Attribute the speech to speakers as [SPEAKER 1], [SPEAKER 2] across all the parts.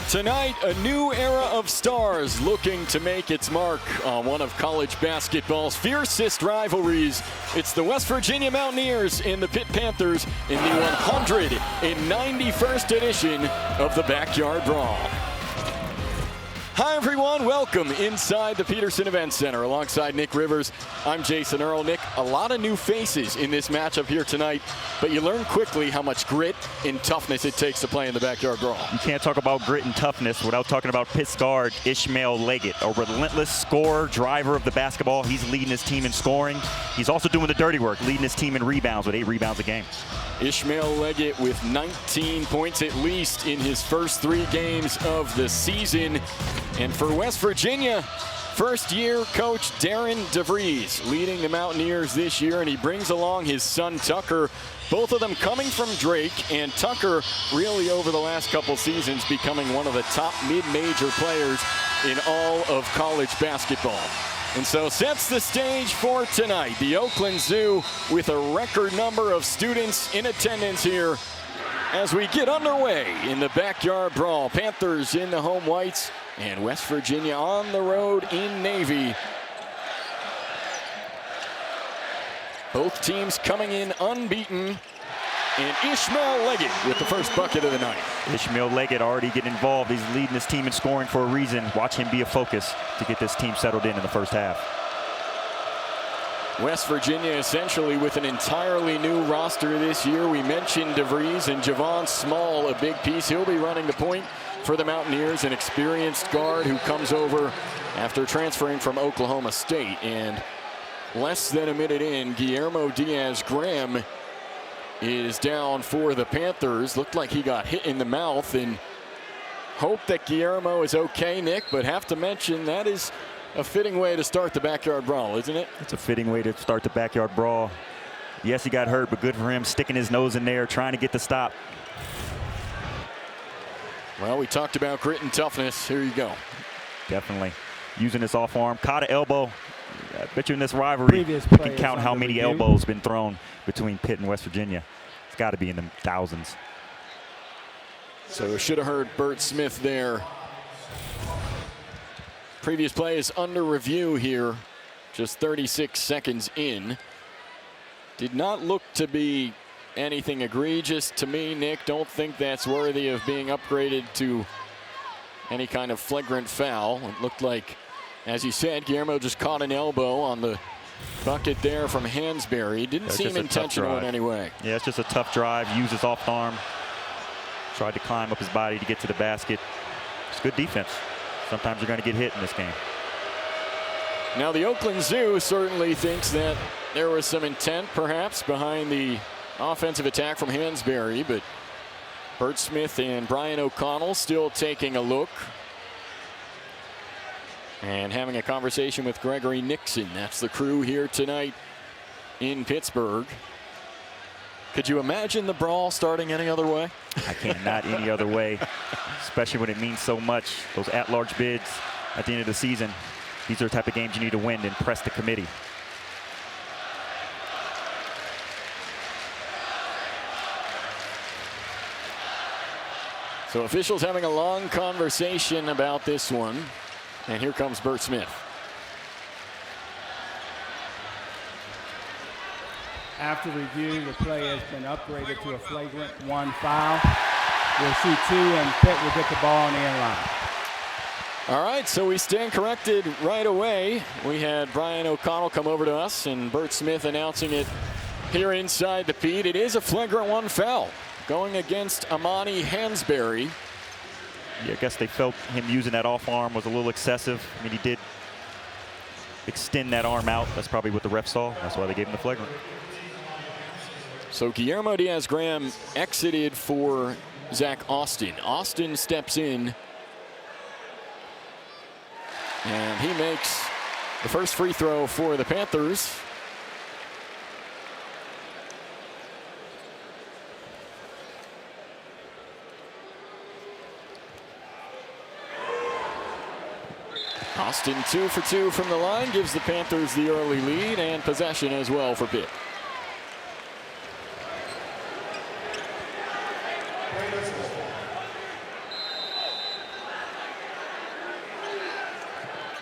[SPEAKER 1] Tonight, a new era of stars looking to make its mark on one of college basketball's fiercest rivalries. It's the West Virginia Mountaineers and the Pitt Panthers in the 191st edition of the Backyard Brawl. Hi everyone, welcome inside the Peterson Event Center. Alongside Nick Rivers, I'm Jason Earl. Nick, a lot of new faces in this matchup here tonight, but you learn quickly how much grit and toughness it takes to play in the Backyard Brawl.
[SPEAKER 2] You can't talk about grit and toughness without talking about Pitt's guard, Ishmael Leggett, a relentless scorer, driver of the basketball. He's leading his team in scoring. He's also doing the dirty work, leading his team in rebounds with 8 rebounds a game.
[SPEAKER 1] Ishmael Leggett with 19 points at least in his first 3 games of the season. And for West Virginia, first-year coach Darren DeVries leading the Mountaineers this year, and he brings along his son Tucker, both of them coming from Drake, and Tucker really over the last couple seasons becoming one of the top mid-major players in all of college basketball. And so sets the stage for tonight. The Oakland Zoo with a record number of students in attendance here as we get underway in the Backyard Brawl. Panthers in the home whites and West Virginia on the road in navy. Both teams coming in unbeaten. And Ishmael Leggett with the first bucket of the night.
[SPEAKER 2] Ishmael Leggett already getting involved. He's leading his team in scoring for a reason. Watch him be a focus to get this team settled in the first half.
[SPEAKER 1] West Virginia essentially with an entirely new roster this year. We mentioned DeVries and Javon Small, a big piece. He'll be running the point for the Mountaineers, an experienced guard who comes over after transferring from Oklahoma State. And less than a minute in, Guillermo Diaz-Graham is down for the Panthers. Looked like he got hit in the mouth, and hope that Guillermo is okay, Nick, but have to mention that is a fitting way to start the Backyard Brawl, isn't it?
[SPEAKER 2] It's a fitting way to start the Backyard Brawl. Yes, he got hurt, but good for him sticking his nose in there, trying to get the stop.
[SPEAKER 1] Well, we talked about grit and toughness. Here you go.
[SPEAKER 2] Definitely. Using his off arm, caught an elbow. I bet you in this rivalry, you can count how many elbows been thrown between Pitt and West Virginia. It's got to be in the thousands.
[SPEAKER 1] So should have heard Bert Smith there. Previous play is under review here, just 36 seconds in. Did not look to be anything egregious to me, Nick. Don't think that's worthy of being upgraded to any kind of flagrant foul. It looked like, as you said, Guillermo just caught an elbow on the bucket there from Hansberry. Didn't seem intentional in any way.
[SPEAKER 2] Yeah, it's just a tough drive. Used his off arm. Tried to climb up his body to get to the basket. It's good defense. Sometimes you're going to get hit in this game.
[SPEAKER 1] Now the Oakland Zoo certainly thinks that there was some intent perhaps behind the offensive attack from Hansberry, but Bert Smith and Brian O'Connell still taking a look and having a conversation with Gregory Nixon. That's the crew here tonight in Pittsburgh. Could you imagine the brawl starting any other way?
[SPEAKER 2] I cannot any other way, especially when it means so much. Those at-large bids at the end of the season, these are the type of games you need to win to impress the committee.
[SPEAKER 1] So officials having a long conversation about this one. And here comes Bert Smith.
[SPEAKER 3] After review, the play has been upgraded to a flagrant 1 foul. We'll see 2, and Pitt will get the ball on the end line.
[SPEAKER 1] All right, so we stand corrected right away. We had Brian O'Connell come over to us and Bert Smith announcing it here inside the Pete. It is a flagrant 1 foul going against Amani Hansberry.
[SPEAKER 2] Yeah, I guess they felt him using that off arm was a little excessive. I mean, he did extend that arm out. That's probably what the ref saw. That's why they gave him the flagrant.
[SPEAKER 1] So Guillermo Diaz-Graham exited for Zach Austin. Austin steps in, and he makes the first free throw for the Panthers. Austin 2 for 2 from the line, gives the Panthers the early lead and possession as well for Pitt.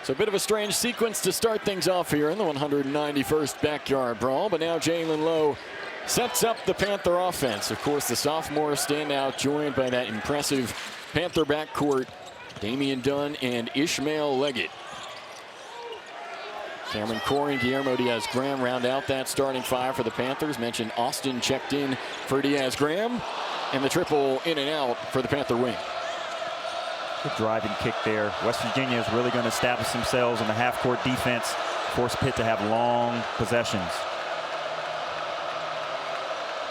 [SPEAKER 1] So a bit of a strange sequence to start things off here in the 191st backyard brawl, but now Jalen Lowe sets up the Panther offense. Of course, the sophomore standout joined by that impressive Panther backcourt, Damian Dunn and Ishmael Leggett. Cameron Corey and Guillermo Diaz-Graham round out that starting five for the Panthers. Mentioned Austin checked in for Diaz-Graham, and the triple in and out for the Panther wing.
[SPEAKER 2] Good driving kick there. West Virginia is really going to establish themselves in the half-court defense, force Pitt to have long possessions.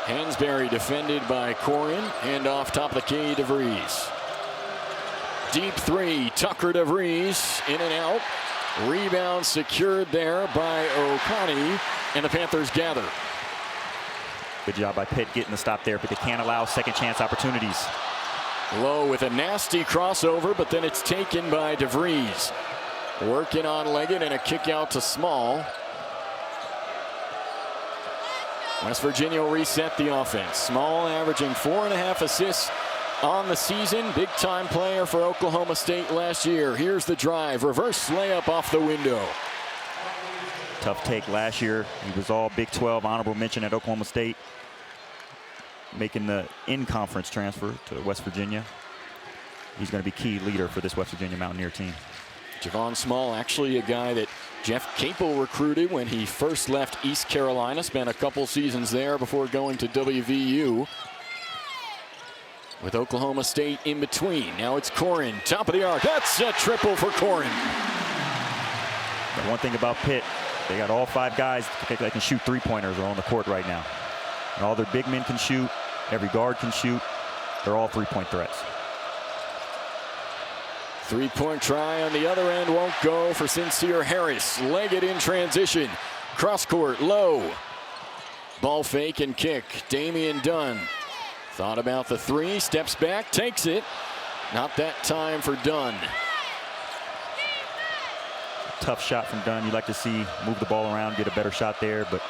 [SPEAKER 1] Hansberry defended by Corin, and off top of the key, DeVries. Deep three, Tucker DeVries, in and out. Rebound secured there by O'Connie, and the Panthers gather.
[SPEAKER 2] Good job by Pitt getting the stop there, but they can't allow second chance opportunities.
[SPEAKER 1] Lowe with a nasty crossover, but then it's taken by DeVries. Working on Leggett and a kick out to Small. West Virginia will reset the offense. Small averaging 4.5 assists on the season. Big time player for Oklahoma State last year. Here's the drive. Reverse layup off the window.
[SPEAKER 2] Tough take last year. He was all Big 12 honorable mention at Oklahoma State, making the in-conference transfer to West Virginia. He's going to be key leader for this West Virginia Mountaineer team.
[SPEAKER 1] Javon Small, actually a guy that Jeff Capel recruited when he first left East Carolina. Spent a couple seasons there before going to WVU, with Oklahoma State in between. Now it's Corin, top of the arc. That's a triple for Corin.
[SPEAKER 2] The one thing about Pitt, they got all 5 guys that can shoot three-pointers are on the court right now. And all their big men can shoot. Every guard can shoot. They're all three-point threats.
[SPEAKER 1] Three-point try on the other end won't go for Sincere Harris. Leggett in transition. Cross court, Low. Ball fake and kick. Damian Dunn thought about the three, steps back, takes it. Not that time for Dunn.
[SPEAKER 2] Tough shot from Dunn. You'd like to see move the ball around, get a better shot there, but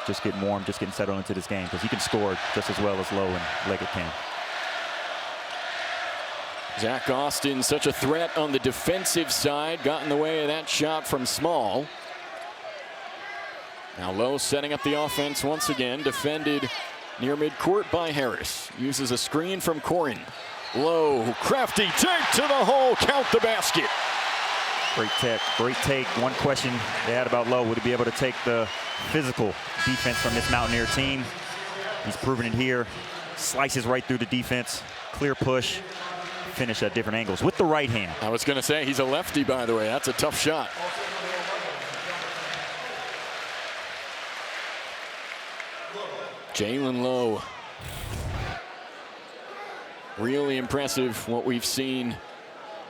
[SPEAKER 2] just getting warm, just getting settled into this game, because he can score just as well as Lowe and Leggett can.
[SPEAKER 1] Zach Austin, such a threat on the defensive side, got in the way of that shot from Small. Now Lowe setting up the offense once again, defended near midcourt by Harris. Uses a screen from Corin. Lowe, crafty take to the hole, count the basket.
[SPEAKER 2] Great take. One question they had about Lowe, would he be able to take the physical defense from this Mountaineer team? He's proven it here. Slices right through the defense. Clear push. Finish at different angles with the right hand.
[SPEAKER 1] I was going to say, he's a lefty, by the way. That's a tough shot. Jalen Lowe. Really impressive what we've seen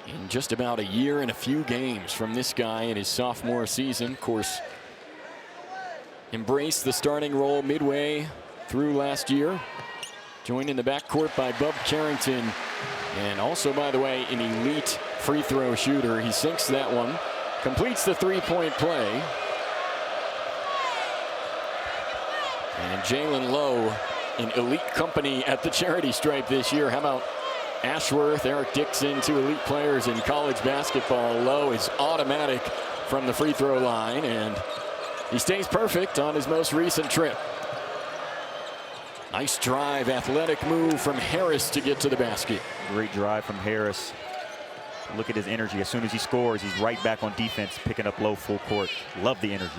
[SPEAKER 1] in just about a year and a few games from this guy in his sophomore season. Of course, embraced the starting role midway through last year. Joined in the backcourt by Bub Carrington. And also, by the way, an elite free throw shooter. He sinks that one. Completes the three-point play. And Jalen Lowe in elite company at the charity stripe this year. How about Ashworth, Eric Dixon, 2 elite players in college basketball. Lowe is automatic from the free throw line, and he stays perfect on his most recent trip. Nice drive, athletic move from Harris to get to the basket.
[SPEAKER 2] Great drive from Harris. Look at his energy. As soon as he scores, he's right back on defense, picking up Low full court. Love the energy.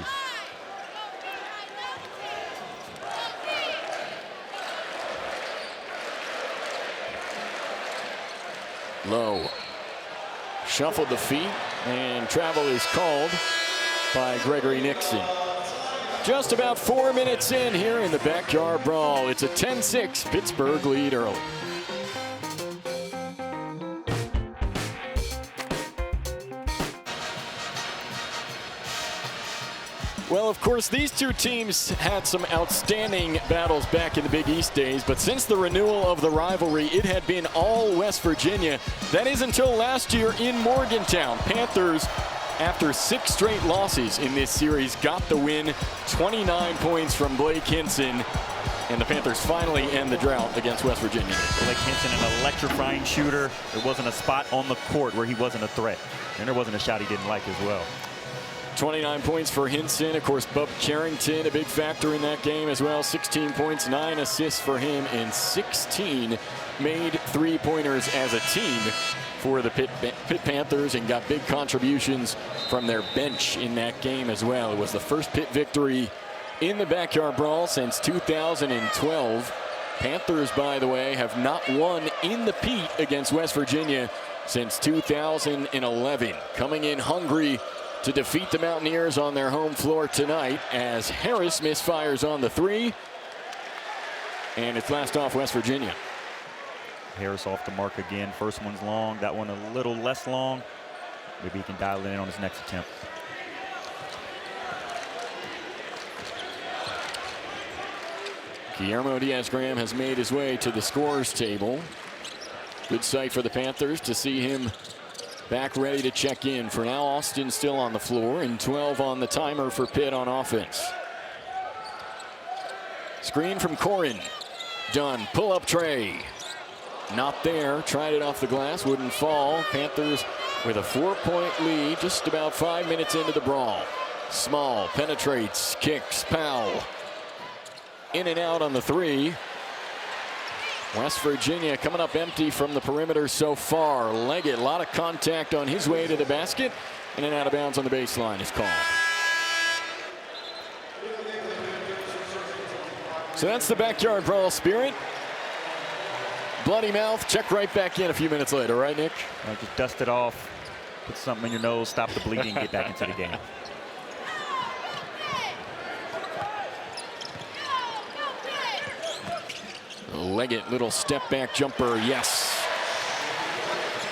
[SPEAKER 1] Lowe shuffled the feet, and travel is called by Gregory Nixon. Just about 4 minutes in here in the backyard brawl. It's a 10-6 Pittsburgh lead early. Well, of course, these two teams had some outstanding battles back in the Big East days, but since the renewal of the rivalry, it had been all West Virginia. That is until last year in Morgantown. Panthers, after 6 straight losses in this series, got the win. 29 points from Blake Hinson. And the Panthers finally end the drought against West Virginia.
[SPEAKER 2] Blake Hinson, an electrifying shooter. There wasn't a spot on the court where he wasn't a threat. And there wasn't a shot he didn't like as well.
[SPEAKER 1] 29 points for Hinson. Of course, Bub Carrington, a big factor in that game as well. 16 points, 9 assists for him, and 16 made three-pointers as a team for the Pitt Panthers, and got big contributions from their bench in that game as well. It was the first Pitt victory in the Backyard Brawl since 2012. Panthers, by the way, have not won in the Pete against West Virginia since 2011. Coming in hungry to defeat the Mountaineers on their home floor tonight, as Harris misfires on the three. And it's last off West Virginia.
[SPEAKER 2] Harris off the mark again. First one's long. That one a little less long. Maybe he can dial it in on his next attempt.
[SPEAKER 1] Guillermo Diaz-Graham has made his way to the scorers table. Good sight for the Panthers to see him back ready to check in. For now, Austin still on the floor, and 12 on the timer for Pitt on offense. Screen from Corin. Done. Pull-up tray. Not there. Tried it off the glass. Wouldn't fall. Panthers with a 4-point lead just about 5 minutes into the brawl. Small penetrates, kicks, Powell. In and out on the three. West Virginia coming up empty from the perimeter so far. Leggett, a lot of contact on his way to the basket. In and out of bounds on the baseline is called. So that's the Backyard Brawl spirit. Bloody mouth, check right back in a few minutes later, right, Nick?
[SPEAKER 2] Just dust it off, put something in your nose, stop the bleeding, get back into the game.
[SPEAKER 1] Leggett, little step back jumper, yes.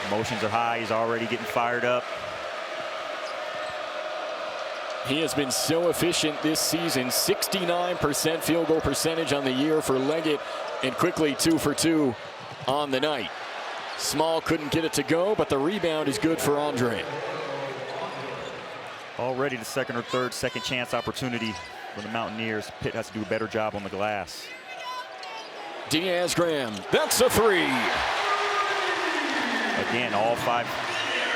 [SPEAKER 2] Emotions are high, he's already getting fired up.
[SPEAKER 1] He has been so efficient this season. 69% field goal percentage on the year for Leggett, and quickly 2 for 2 on the night. Small couldn't get it to go, but the rebound is good for Andre.
[SPEAKER 2] Already the second or third second chance opportunity for the Mountaineers. Pitt has to do a better job on the glass.
[SPEAKER 1] Diaz-Graham, that's a three.
[SPEAKER 2] Again, all 5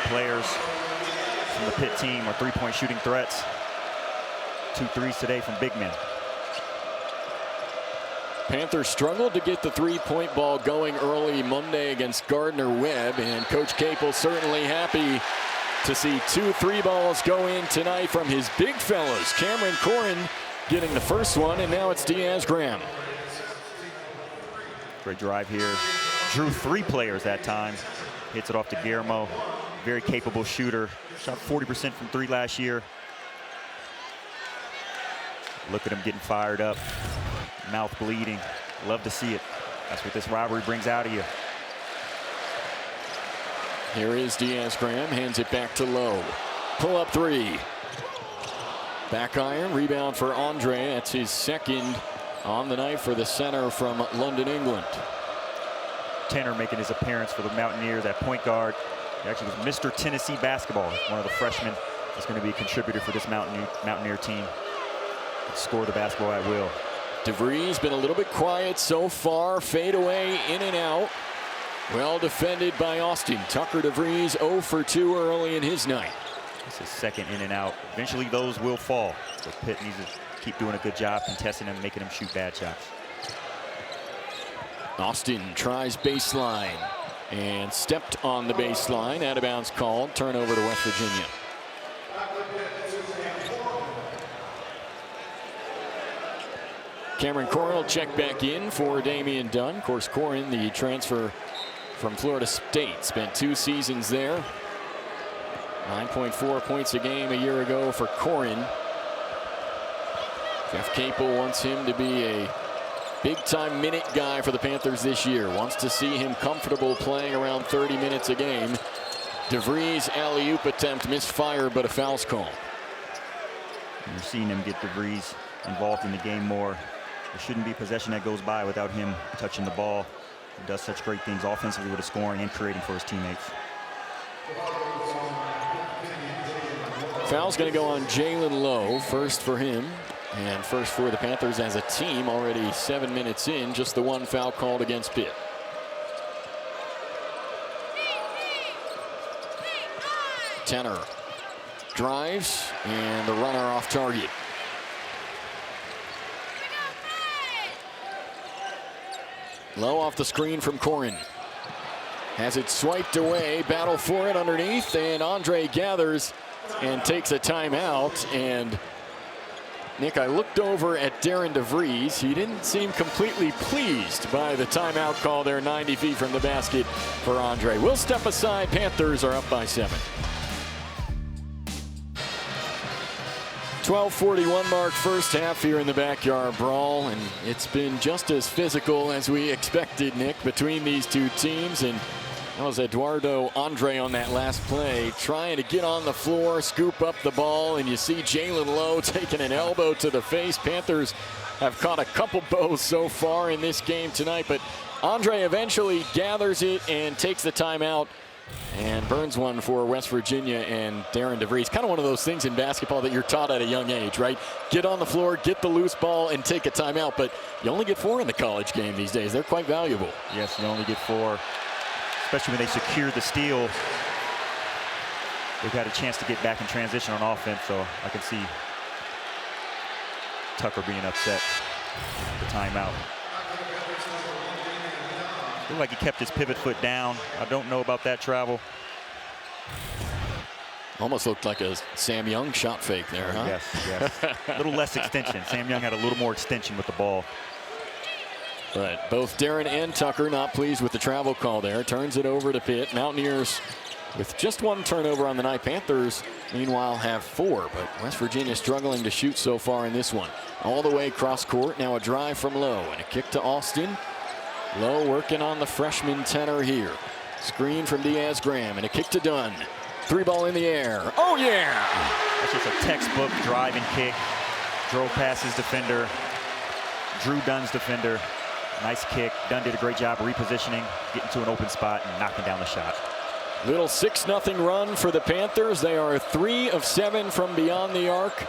[SPEAKER 2] players from the Pitt team are three-point shooting threats. 2 threes today from big men.
[SPEAKER 1] Panthers struggled to get the three-point ball going early Monday against Gardner-Webb, and Coach Capel certainly happy to see 2 3 balls go in tonight from his big fellas. Cameron Corin getting the first one, and now it's Diaz-Graham.
[SPEAKER 2] Great drive here. Drew 3 players that time. Hits it off to Guillermo. Very capable shooter. Shot 40% from 3 last year. Look at him getting fired up. Mouth bleeding. Love to see it. That's what this rivalry brings out of you.
[SPEAKER 1] Here is Diaz-Graham. Hands it back to Lowe. Pull up 3. Back iron. Rebound for Andre. That's his second on the night for the center from London, England.
[SPEAKER 2] Tenor making his appearance for the Mountaineers at point guard. He actually was Mr. Tennessee basketball. One of the freshmen that's going to be a contributor for this Mountaineer team. Score the basketball at will.
[SPEAKER 1] DeVries been a little bit quiet so far. Fade away, in and out. Well defended by Austin. Tucker DeVries 0 for 2 early in his night.
[SPEAKER 2] It's his second in and out. Eventually those will fall. So Pitt needs to keep doing a good job contesting them, making them shoot bad shots.
[SPEAKER 1] Austin tries baseline and stepped on the baseline. Out of bounds called. Turnover to West Virginia. Cameron Corin will check back in for Damian Dunn. Of course, Corin, the transfer from Florida State, spent 2 seasons there. 9.4 points a game a year ago for Corin. Jeff Capel wants him to be a big-time minute guy for the Panthers this year. Wants to see him comfortable playing around 30 minutes a game. DeVries alley-oop attempt misfired, but a foul's called.
[SPEAKER 2] You're seeing him get DeVries involved in the game more. There shouldn't be possession that goes by without him touching the ball. He does such great things offensively with his scoring and creating for his teammates.
[SPEAKER 1] Foul's going to go on Jalen Lowe. First for him. And first for the Panthers as a team, already 7 minutes in, just the one foul called against Pitt. Tenor drives, and the runner off target. Low off the screen from Corin. Has it swiped away, battle for it underneath, and Andre gathers and takes a timeout. And Nick, I looked over at Darren DeVries. He didn't seem completely pleased by the timeout call there 90 feet from the basket for Andre. We'll step aside. Panthers are up by 7. 12:41 mark first half here in the backyard brawl, and it's been just as physical as we expected, Nick, between these two teams. And that was Eduardo Andre on that last play, trying to get on the floor, scoop up the ball, and you see Jalen Lowe taking an elbow to the face. Panthers have caught a couple bows so far in this game tonight, but Andre eventually gathers it and takes the timeout and burns one for West Virginia and Darren DeVries. Kind of one of those things in basketball that you're taught at a young age, right? Get on the floor, get the loose ball, and take a timeout. But you only get 4 in the college game these days. They're quite valuable.
[SPEAKER 2] Yes, you only get 4, especially when they secure the steal. They've had a chance to get back in transition on offense, so I can see Tucker being upset with the timeout. Looked like he kept his pivot foot down. I don't know about that travel.
[SPEAKER 1] Almost looked like a Sam Young shot fake there, huh?
[SPEAKER 2] Yes, yes. A little less extension. Sam Young had a little more extension with the ball.
[SPEAKER 1] But both Darren and Tucker not pleased with the travel call there. Turns it over to Pitt. Mountaineers with just 1 turnover on the night. Panthers, meanwhile, have 4. But West Virginia struggling to shoot so far in this one. All the way cross court. Now a drive from Lowe and a kick to Austin. Lowe working on the freshman Tenor here. Screen from Diaz-Graham and a kick to Dunn. 3 ball in the air. Oh, yeah!
[SPEAKER 2] That's just a textbook drive and kick. Drove past his defender. Drew Dunn's defender. Nice kick. Dunn did a great job repositioning, getting to an open spot and knocking down the shot.
[SPEAKER 1] Little 6-0 run for the Panthers. They are 3 of 7 from beyond the arc.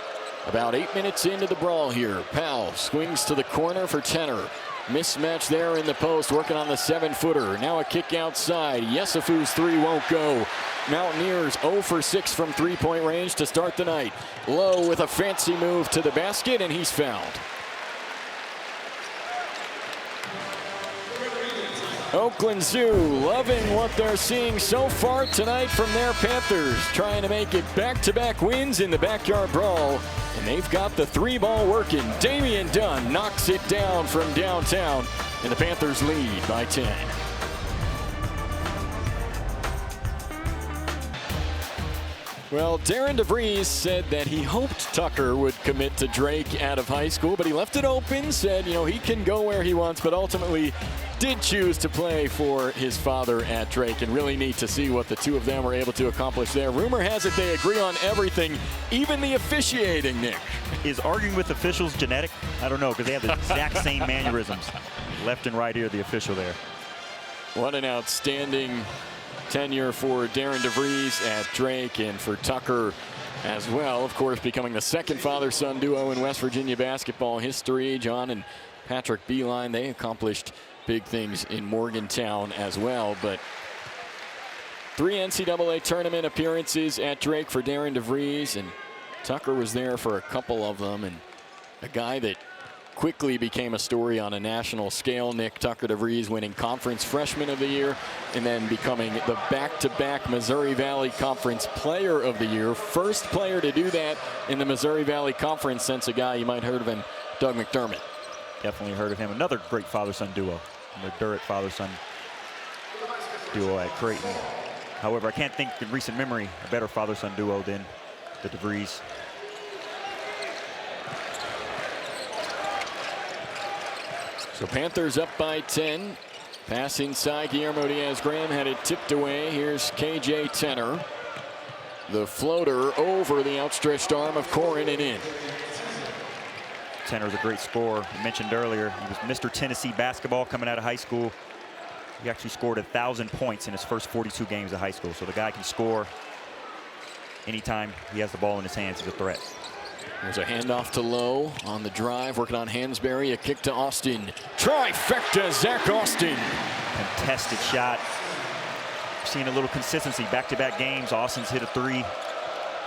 [SPEAKER 1] About 8 minutes into the brawl here. Powell swings to the corner for Tenor. Mismatch there in the post, working on the 7-footer. Now a kick outside. Yesufu's 3 won't go. Mountaineers 0 for 6 from 3-point range to start the night. Lowe with a fancy move to the basket, and he's fouled. Oakland Zoo loving what they're seeing so far tonight from their Panthers, trying to make it back-to-back wins in the backyard brawl. And they've got the 3-ball working. Damian Dunn knocks it down from downtown, and the Panthers lead by 10. Well, Darren DeVries said that he hoped Tucker would commit to Drake out of high school, but he left it open, said, you know, he can go where he wants, but ultimately did choose to play for his father at Drake, and really neat to see what the two of them were able to accomplish there. Rumor has it they agree on everything, even the officiating, Nick.
[SPEAKER 2] Is arguing with officials genetic? I don't know, because they have the exact same mannerisms. Left and right ear, the official there.
[SPEAKER 1] What an outstanding tenure for Darren DeVries at Drake, and for Tucker as well, of course, becoming the second father-son duo in West Virginia basketball history. John and Patrick Beeline, they accomplished big things in Morgantown as well. But 3 NCAA tournament appearances at Drake for Darren DeVries, and Tucker was there for a couple of them, and a guy that quickly became a story on a national scale. Nick, Tucker DeVries winning Conference Freshman of the Year and then becoming the back-to-back Missouri Valley Conference Player of the Year. First player to do that in the Missouri Valley Conference since a guy, you might have heard of him, Doug McDermott.
[SPEAKER 2] Definitely heard of him. Another great father-son duo. The Durrett father-son duo at Creighton. However, I can't think in recent memory a better father-son duo than the DeVries.
[SPEAKER 1] So Panthers up by 10. Pass inside. Guillermo Diaz-Graham had it tipped away. Here's KJ Tenor. The floater over the outstretched arm of Corin and in.
[SPEAKER 2] Tenor's a great scorer. I mentioned earlier, he was Mr. Tennessee basketball coming out of high school. He actually scored 1,000 points in his first 42 games of high school. So the guy can score anytime he has the ball in his hands. He's a threat.
[SPEAKER 1] There's a handoff to Lowe on the drive, working on Hansberry. A kick to Austin. Trifecta, Zach Austin.
[SPEAKER 2] Contested shot. Seeing a little consistency. Back-to-back games. Austin's hit a three.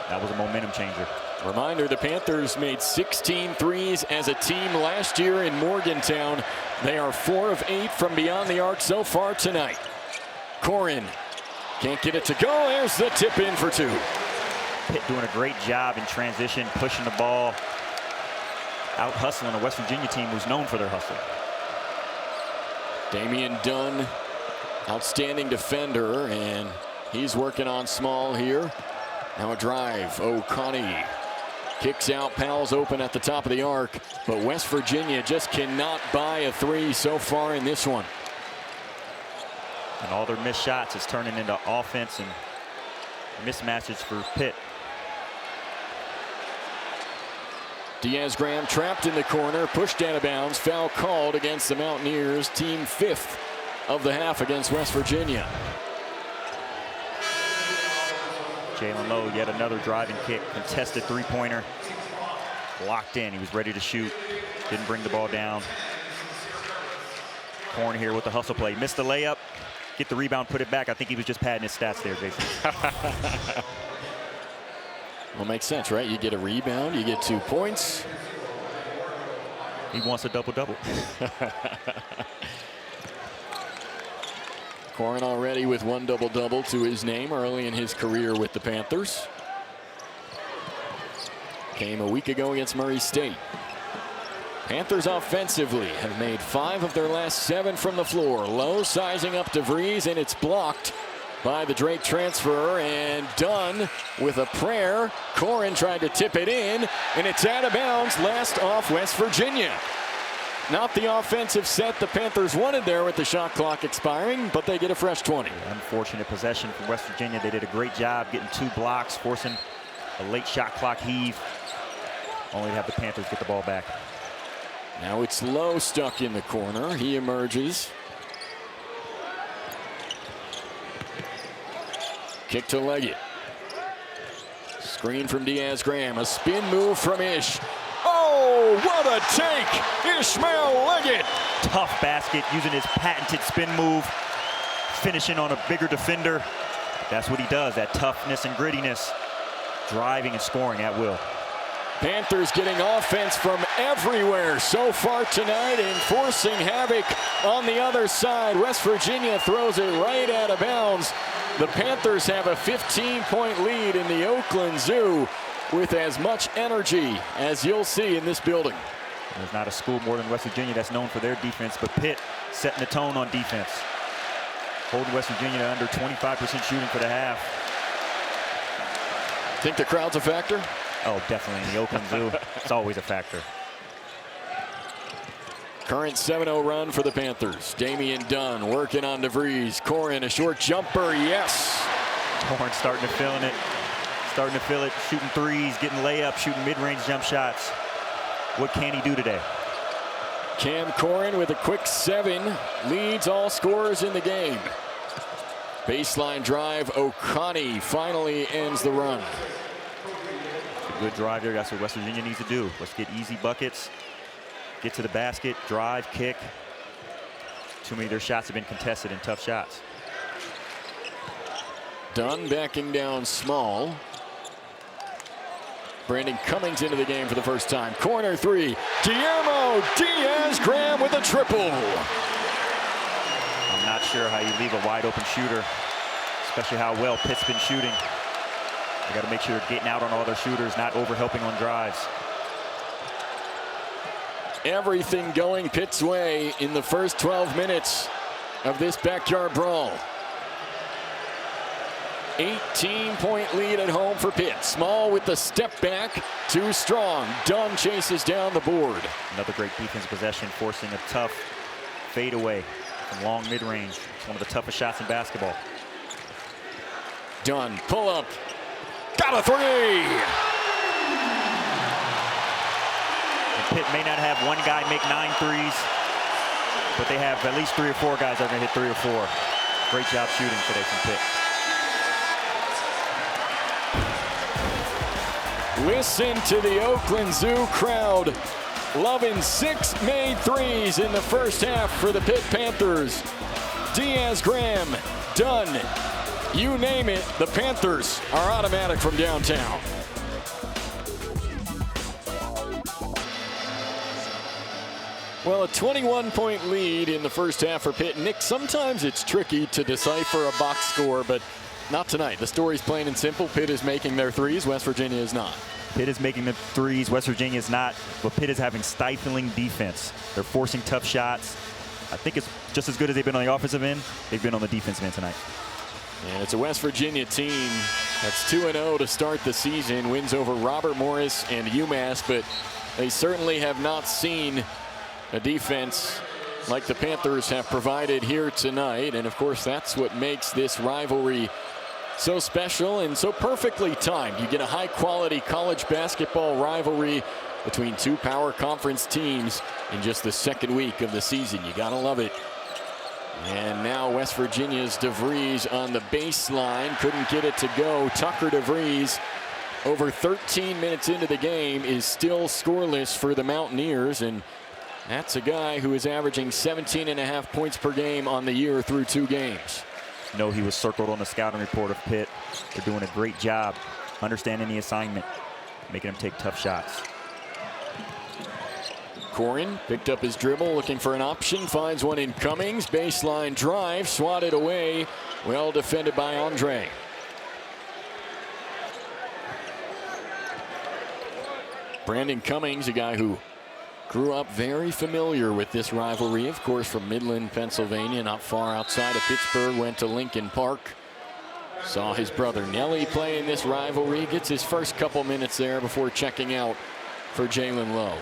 [SPEAKER 2] That was a momentum changer.
[SPEAKER 1] Reminder, the Panthers made 16 threes as a team last year in Morgantown. They are 4 of 8 from beyond the arc so far tonight. Corin can't get it to go. There's the tip in for 2.
[SPEAKER 2] Pitt doing a great job in transition, pushing the ball, out hustling a West Virginia team who's known for their hustle.
[SPEAKER 1] Damian Dunn, outstanding defender, and he's working on small here. Now a drive. O'Connell kicks out. Powell's open at the top of the arc, but West Virginia just cannot buy a 3 so far in this one.
[SPEAKER 2] And all their missed shots is turning into offense and mismatches for Pitt.
[SPEAKER 1] Diaz-Graham trapped in the corner, pushed out of bounds, foul called against the Mountaineers, team 5th of the half against West Virginia.
[SPEAKER 2] Jalen Lowe, yet another driving kick, contested three-pointer, locked in. He was ready to shoot, didn't bring the ball down. Corn here with the hustle play, missed the layup, get the rebound, put it back. I think he was just padding his stats there, Jason.
[SPEAKER 1] Well, makes sense, right? You get a rebound, you get 2 points.
[SPEAKER 2] He wants a double-double.
[SPEAKER 1] Corin already with 1 double-double to his name early in his career with the Panthers. Came a week ago against Murray State. Panthers offensively have made 5 of their last 7 from the floor. Low sizing up DeVries, and it's blocked by the Drake transfer, and Dunn with a prayer. Corin tried to tip it in, and it's out of bounds. Last off West Virginia. Not the offensive set the Panthers wanted there with the shot clock expiring, but they get a fresh 20.
[SPEAKER 2] Unfortunate possession for West Virginia. They did a great job getting 2 blocks, forcing a late shot clock heave, only to have the Panthers get the ball back.
[SPEAKER 1] Now it's Lowe stuck in the corner. He emerges. Kick to Leggett. Screen from Diaz-Graham. A spin move from Ish. Oh, what a take! Ishmael Leggett.
[SPEAKER 2] Tough basket, using his patented spin move, finishing on a bigger defender. That's what he does, that toughness and grittiness, driving and scoring at will.
[SPEAKER 1] Panthers getting offense from everywhere so far tonight and forcing havoc on the other side. West Virginia throws it right out of bounds. The Panthers have a 15-point lead in the Oakland Zoo with as much energy as you'll see in this building.
[SPEAKER 2] There's not a school more than West Virginia that's known for their defense, but Pitt setting the tone on defense. Holding West Virginia to under 25% shooting for the half.
[SPEAKER 1] Think the crowd's a factor?
[SPEAKER 2] Oh, definitely. In the Oakland Zoo, it's always a factor.
[SPEAKER 1] Current 7-0 run for the Panthers. Damian Dunn working on DeVries. Corin, a short jumper, yes.
[SPEAKER 2] Corin starting to feel it. Starting to feel it, shooting threes, getting layups, shooting mid-range jump shots. What can he do today?
[SPEAKER 1] Cam Corin with a quick 7, leads all scorers in the game. Baseline drive, O'Connell finally ends the run.
[SPEAKER 2] A good drive there, that's what West Virginia needs to do. Let's get easy buckets, get to the basket, drive, kick. Too many of their shots have been contested in tough shots.
[SPEAKER 1] Dunn backing down small. Brandon Cummings into the game for the first time. Corner 3. Guillermo Diaz-Graham with a triple.
[SPEAKER 2] I'm not sure how you leave a wide open shooter, especially how well Pitt's been shooting. They got to make sure they're getting out on all their shooters, not over-helping on drives.
[SPEAKER 1] Everything going Pitt's way in the first 12 minutes of this backyard brawl. 18-point lead at home for Pitt. Small with the step back, too strong. Dunn chases down the board.
[SPEAKER 2] Another great defense possession, forcing a tough fadeaway from long mid-range. It's one of the toughest shots in basketball.
[SPEAKER 1] Dunn, pull up, got a 3!
[SPEAKER 2] And Pitt may not have one guy make 9 threes, but they have at least 3 or 4 guys that are gonna hit 3 or 4. Great job shooting today from Pitt.
[SPEAKER 1] Listen to the Oakland Zoo crowd loving 6 made threes in the first half for the Pitt Panthers. Diaz-Graham, Dunn, you name it, the Panthers are automatic from downtown. Well, a 21-point lead in the first half for Pitt. Nick, sometimes it's tricky to decipher a box score, but not tonight. The story's plain and simple. Pitt is making their threes. West Virginia is not.
[SPEAKER 2] Pitt is making the threes. West Virginia is not. But Pitt is having stifling defense. They're forcing tough shots. I think it's just as good as they've been on the offensive end. They've been on the defensive end tonight.
[SPEAKER 1] And it's a West Virginia team that's 2-0 to start the season. Wins over Robert Morris and UMass, but they certainly have not seen a defense like the Panthers have provided here tonight. And of course, that's what makes this rivalry so special and so perfectly timed. You get a high-quality college basketball rivalry between two power conference teams in just the second week of the season. You gotta love it. And now West Virginia's DeVries on the baseline. Couldn't get it to go. Tucker DeVries, over 13 minutes into the game, is still scoreless for the Mountaineers. And that's a guy who is averaging 17.5 points per game on the year through 2 games.
[SPEAKER 2] No, he was circled on the scouting report of Pitt. They're doing a great job understanding the assignment, making him take tough shots.
[SPEAKER 1] Corin picked up his dribble, looking for an option, finds one in Cummings. Baseline drive, swatted away. Well defended by Andre. Brandon Cummings, a guy who grew up very familiar with this rivalry, of course, from Midland, Pennsylvania, not far outside of Pittsburgh. Went to Lincoln Park. Saw his brother Nelly play in this rivalry. Gets his first couple minutes there before checking out for Jalen Lowe.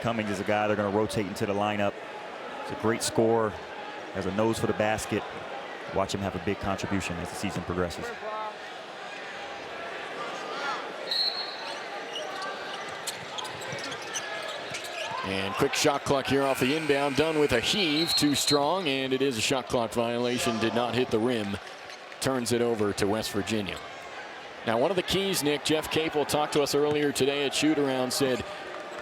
[SPEAKER 2] Cummings is a guy they're going to rotate into the lineup. He's a great scorer, has a nose for the basket. Watch him have a big contribution as the season progresses.
[SPEAKER 1] And quick shot clock here off the inbound. Done with a heave, too strong, and it is a shot clock violation. Did not hit the rim. Turns it over to West Virginia. Now, one of the keys, Nick, Jeff Capel talked to us earlier today at shoot-around, said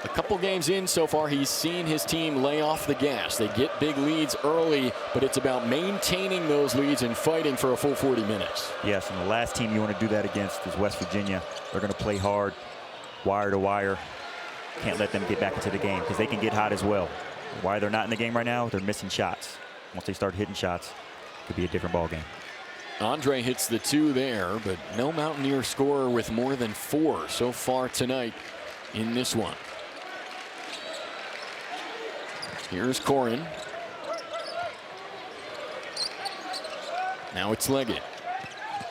[SPEAKER 1] a couple games in so far, he's seen his team lay off the gas. They get big leads early, but it's about maintaining those leads and fighting for a full 40 minutes.
[SPEAKER 2] Yes, and the last team you want to do that against is West Virginia. They're going to play hard, wire to wire. Can't let them get back into the game because they can get hot as well. Why they're not in the game right now, they're missing shots. Once they start hitting shots, it could be a different ball game.
[SPEAKER 1] Andre hits the 2 there, but no Mountaineer scorer with more than 4 so far tonight in this one. Here's Corin. Now it's Leggett.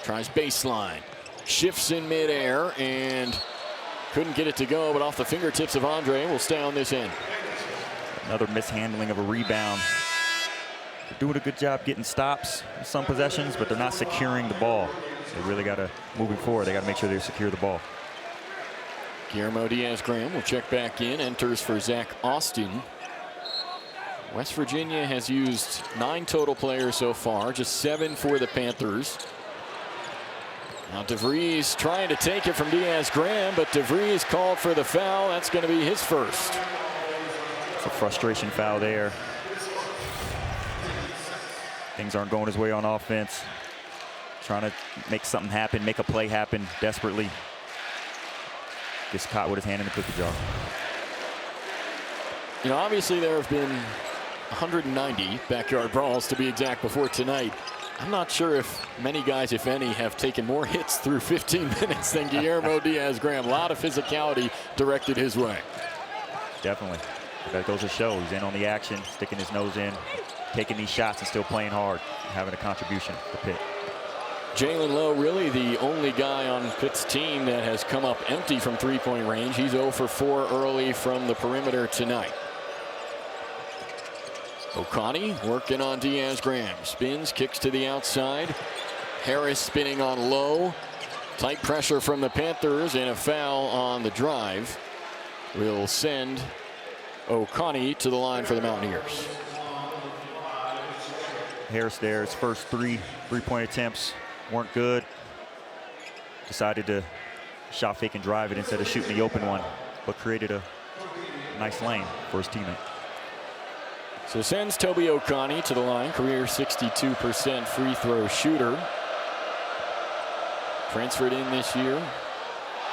[SPEAKER 1] Tries baseline. Shifts in midair and couldn't get it to go, but off the fingertips of Andre. Will stay on this end.
[SPEAKER 2] Another mishandling of a rebound. They're doing a good job getting stops in some possessions, but they're not securing the ball. They really got to, moving forward, they got to make sure they secure the ball.
[SPEAKER 1] Guillermo Diaz-Graham will check back in. Enters for Zach Austin. West Virginia has used 9 total players so far, just 7 for the Panthers. Now DeVries trying to take it from Diaz-Graham, but DeVries called for the foul. That's going to be his first.
[SPEAKER 2] It's a frustration foul there. Things aren't going his way on offense. Trying to make something happen, make a play happen desperately. Gets caught with his hand in the cookie jar.
[SPEAKER 1] You know, obviously there have been 190 backyard brawls to be exact before tonight. I'm not sure if many guys, if any, have taken more hits through 15 minutes than Guillermo Diaz-Graham. A lot of physicality directed his way.
[SPEAKER 2] Definitely. That goes to show. He's in on the action, sticking his nose in, taking these shots and still playing hard, having a contribution to Pitt.
[SPEAKER 1] Jalen Lowe, really the only guy on Pitt's team that has come up empty from three-point range. He's 0 for 4 early from the perimeter tonight. O'Connie working on Diaz-Graham. Spins, kicks to the outside. Harris spinning on Lowe. Tight pressure from the Panthers and a foul on the drive will send O'Connie to the line for the Mountaineers.
[SPEAKER 2] Harris there, his first three-point attempts weren't good. Decided to shot fake and drive it instead of shooting the open one, but created a nice lane for his teammate.
[SPEAKER 1] So sends Toby O'Connie to the line, career 62% free throw shooter. Transferred in this year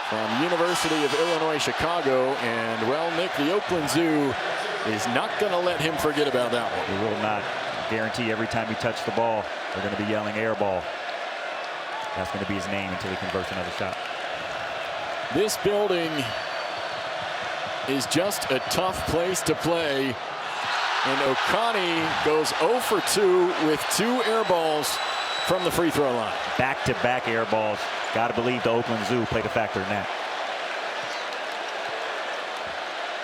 [SPEAKER 1] from University of Illinois, Chicago. And, well, Nick, the Oakland Zoo is not going to let him forget about that one.
[SPEAKER 2] He will not. Guarantee every time he touches the ball, they're going to be yelling air ball. That's going to be his name until he converts another shot.
[SPEAKER 1] This building is just a tough place to play. And O'Connie goes 0 for 2 with 2 air balls from the free throw line.
[SPEAKER 2] Back-to-back air balls. Got to believe the Oakland Zoo played a factor in that.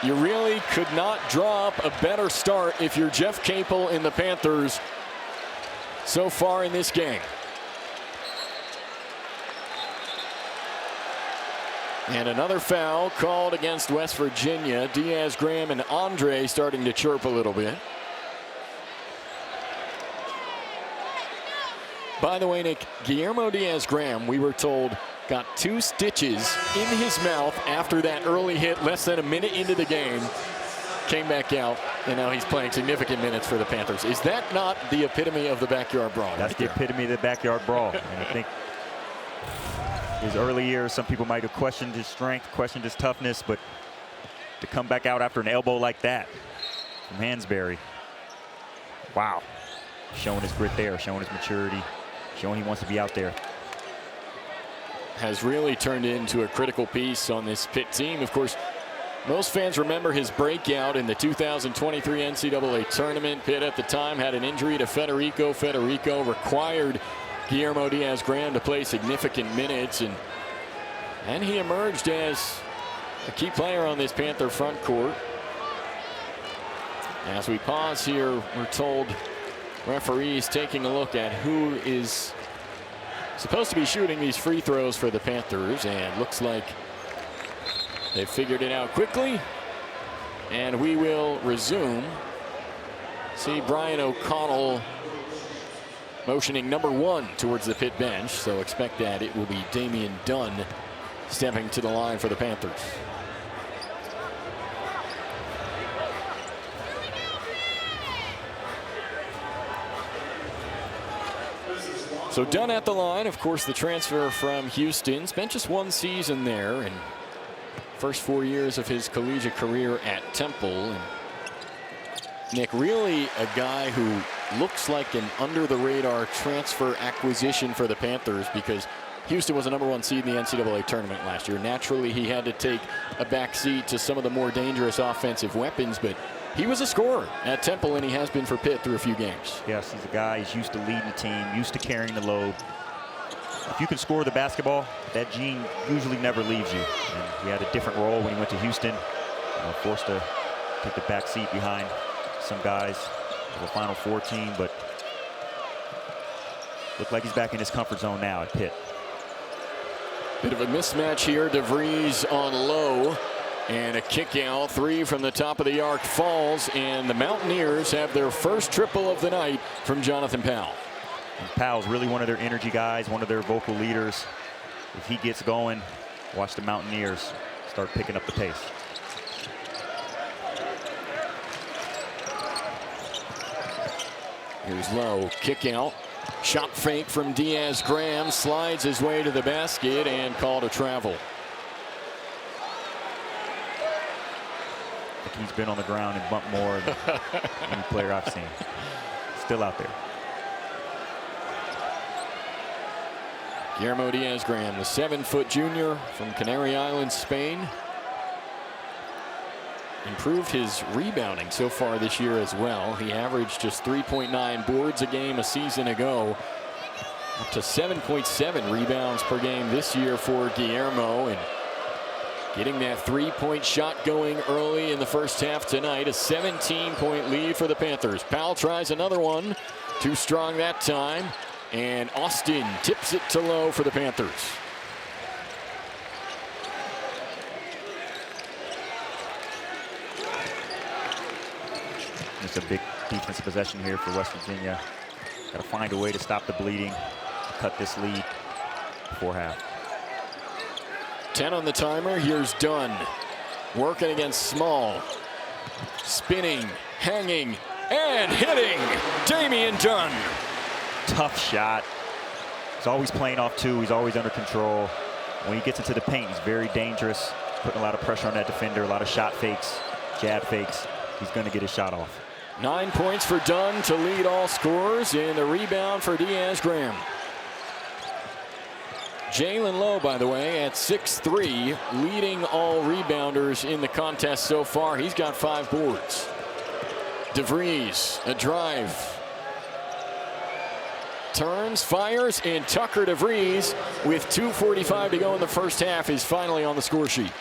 [SPEAKER 1] You really could not draw up a better start if you're Jeff Capel in the Panthers so far in this game. And another foul called against West Virginia. Diaz, Graham, and Andre starting to chirp a little bit. By the way, Nick, Guillermo Diaz-Graham, we were told, got 2 stitches in his mouth after that early hit less than a minute into the game. Came back out, and now he's playing significant minutes for the Panthers. Is that not the epitome of the backyard brawl?
[SPEAKER 2] That's the epitome of the backyard brawl. And I think his early years, some people might have questioned his strength, questioned his toughness, but to come back out after an elbow like that from Hansberry, wow. Showing his grit there, showing his maturity, showing he wants to be out there.
[SPEAKER 1] Has really turned into a critical piece on this Pitt team. Of course, most fans remember his breakout in the 2023 NCAA tournament. Pitt at the time had an injury to Federico. Federico required Guillermo Diaz-Graham to play significant minutes, and he emerged as a key player on this Panther front court. As we pause here, we're told referees taking a look at who is supposed to be shooting these free throws for the Panthers, and looks like they figured it out quickly. And we will resume. See Brian O'Connell motioning number 1 towards the Pitt bench, so expect that it will be Damian Dunn stepping to the line for the Panthers. So Dunn at the line, of course, the transfer from Houston. Spent just 1 season there, and first 4 years of his collegiate career at Temple. And Nick, really a guy who looks like an under-the-radar transfer acquisition for the Panthers, because Houston was a #1 seed in the NCAA tournament last year. Naturally, he had to take a back seat to some of the more dangerous offensive weapons, but he was a scorer at Temple, and he has been for Pitt through a few games.
[SPEAKER 2] Yes, he's a guy, he's used to leading the team, used to carrying the load. If you can score the basketball, that gene usually never leaves you. And he had a different role when he went to Houston. Forced to take the back seat behind some guys of the Final Four team, but looked like he's back in his comfort zone now at Pitt.
[SPEAKER 1] Bit of a mismatch here. DeVries on low, and a kick out. 3 from the top of the arc falls, and the Mountaineers have their first triple of the night from Jonathan Powell.
[SPEAKER 2] And Powell's really one of their energy guys, one of their vocal leaders. If he gets going, watch the Mountaineers start picking up the pace.
[SPEAKER 1] Here's Lowe, kick out. Shot fake from Diaz-Graham, slides his way to the basket and called a travel.
[SPEAKER 2] I think he's been on the ground and bumped more than any player I've seen. Still out there.
[SPEAKER 1] Guillermo Diaz-Graham, the 7-foot junior from Canary Islands, Spain. Improved his rebounding so far this year as well. He averaged just 3.9 boards a game a season ago, up to 7.7 rebounds per game this year for Guillermo, and getting that 3-point shot going early in the first half tonight. A 17-point lead for the Panthers. Powell tries another one, too strong that time, and Austin tips it to Lowe for the Panthers.
[SPEAKER 2] It's a big defensive possession here for West Virginia. Got to find a way to stop the bleeding, cut this lead before half.
[SPEAKER 1] 10 on the timer. Here's Dunn. Working against Small. Spinning, hanging, and hitting. Damian Dunn.
[SPEAKER 2] Tough shot. He's always playing off two. He's always under control. When he gets into the paint, he's very dangerous. Putting a lot of pressure on that defender. A lot of shot fakes, jab fakes. He's going to get his shot off.
[SPEAKER 1] 9 points for Dunn to lead all scorers, and the rebound for Diaz Graham. Jalen Lowe, by the way, at 6'3", leading all rebounders in the contest so far. He's got 5 boards. DeVries, a drive. Turns, fires, and Tucker DeVries, with 2:45 to go in the first half, is finally on the score sheet.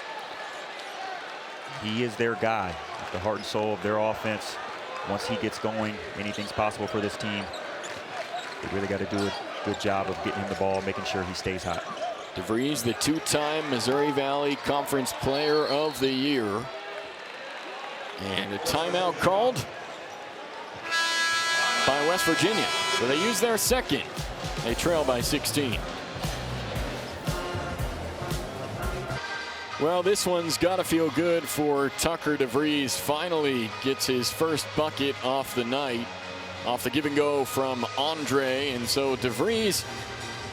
[SPEAKER 2] He is their guy, the heart and soul of their offense. Once he gets going, anything's possible for this team. They really got to do a good job of getting him the ball, making sure he stays hot.
[SPEAKER 1] DeVries, the 2-time Missouri Valley Conference Player of the Year. And a timeout called by West Virginia. So they use their second. They trail by 16. Well, this one's got to feel good for Tucker DeVries. Finally gets his first bucket off the night, off the give and go from Andre. And so DeVries,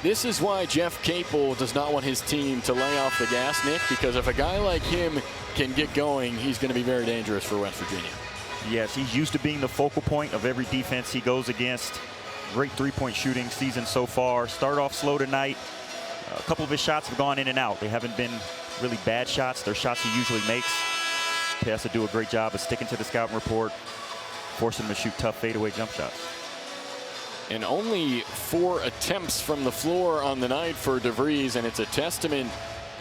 [SPEAKER 1] this is why Jeff Capel does not want his team to lay off the gas, Nick, because if a guy like him can get going, he's going to be very dangerous for West Virginia.
[SPEAKER 2] Yes, he's used to being the focal point of every defense he goes against. Great three-point shooting season so far. Started off slow tonight. A couple of his shots have gone in and out. They haven't been really bad shots. They're shots he usually makes. He has to do a great job of sticking to the scouting report, forcing him to shoot tough fadeaway jump shots.
[SPEAKER 1] And only 4 attempts from the floor on the night for DeVries, and it's a testament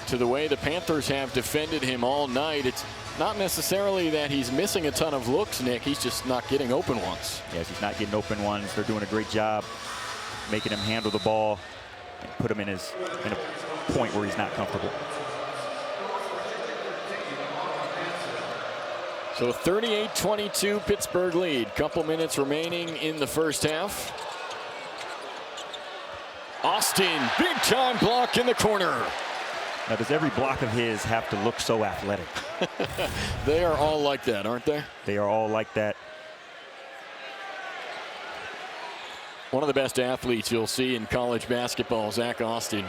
[SPEAKER 1] to the way the Panthers have defended him all night. It's not necessarily that he's missing a ton of looks, Nick. He's just not getting open ones.
[SPEAKER 2] Yes, he's not getting open ones. They're doing a great job making him handle the ball and put him in a point where he's not comfortable.
[SPEAKER 1] So 38-22 Pittsburgh lead. Couple minutes remaining in the first half. Austin, big time block in the corner.
[SPEAKER 2] Now, does every block of his have to look so athletic?
[SPEAKER 1] They are all like that, aren't they?
[SPEAKER 2] They are all like that.
[SPEAKER 1] One of the best athletes you'll see in college basketball, Zach Austin.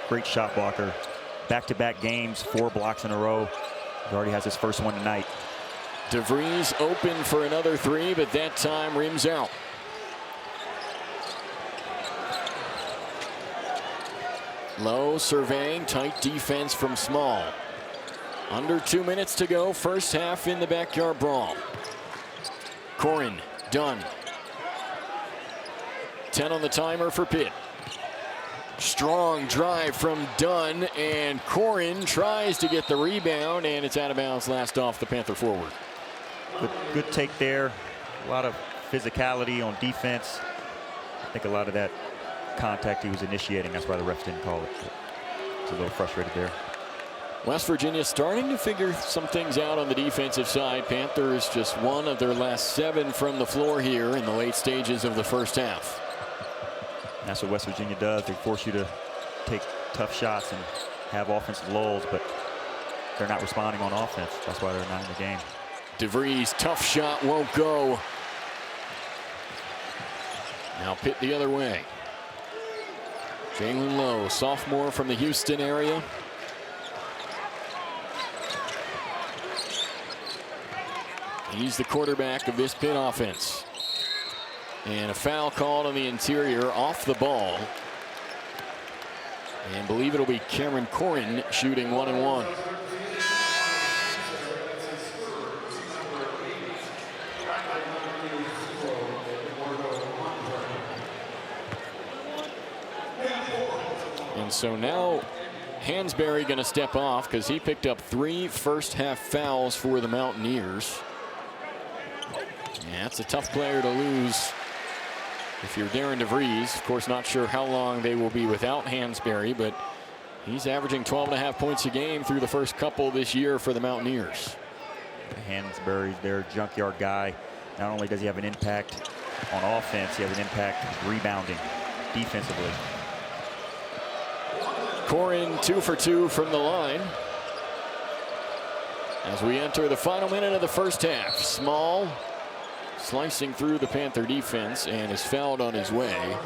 [SPEAKER 2] Great shot blocker. Back-to-back games, 4 blocks in a row. He already has his first one tonight.
[SPEAKER 1] DeVries open for another 3, but that time rims out. Low surveying, tight defense from Small. Under 2 minutes to go, first half in the backyard brawl. Corin, Dunn. 10 on the timer for Pitt. Strong drive from Dunn, and Corin tries to get the rebound, and it's out of bounds, last off the Panther forward.
[SPEAKER 2] Good take there. A lot of physicality on defense. I think a lot of that contact he was initiating, that's why the refs didn't call it. It's a little frustrated there.
[SPEAKER 1] West Virginia starting to figure some things out on the defensive side. Panthers just 1 of their last 7 from the floor here in the late stages of the first half.
[SPEAKER 2] That's what West Virginia does. They force you to take tough shots and have offensive lulls, but they're not responding on offense. That's why they're not in the game.
[SPEAKER 1] DeVries, tough shot, won't go. Now Pitt the other way. Jalen Lowe, sophomore from the Houston area. He's the quarterback of this Pitt offense. And a foul called on the interior, off the ball. And believe it'll be Cameron Corin shooting 1-and-1. And so now Hansberry going to step off because he picked up 3 first half fouls for the Mountaineers. Yeah, that's a tough player to lose if you're Darren DeVries. Of course, not sure how long they will be without Hansberry, but he's averaging 12.5 points a game through the first couple this year for the Mountaineers.
[SPEAKER 2] Hansberry's their junkyard guy. Not only does he have an impact on offense, he has an impact rebounding defensively.
[SPEAKER 1] Corin 2 for 2 from the line. As we enter the final minute of the first half, Small slicing through the Panther defense and is fouled on his way.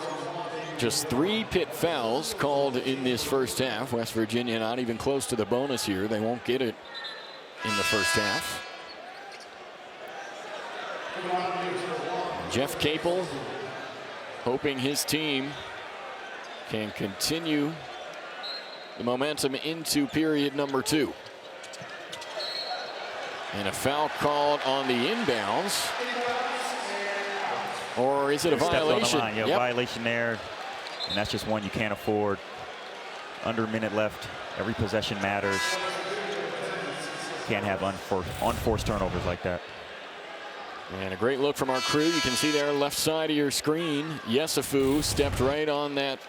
[SPEAKER 1] Just 3 Pitt fouls called in this first half. West Virginia not even close to the bonus here. They won't get it in the first half. Jeff Capel hoping his team can continue the momentum into period number 2. And a foul called on the inbounds. Or is it a violation?
[SPEAKER 2] On the line. Yeah,
[SPEAKER 1] yep.
[SPEAKER 2] Violation there. And that's just one you can't afford. Under a minute left. Every possession matters. Can't have unforced turnovers like that.
[SPEAKER 1] And a great look from our crew. You can see there left side of your screen. Yesufu stepped right on that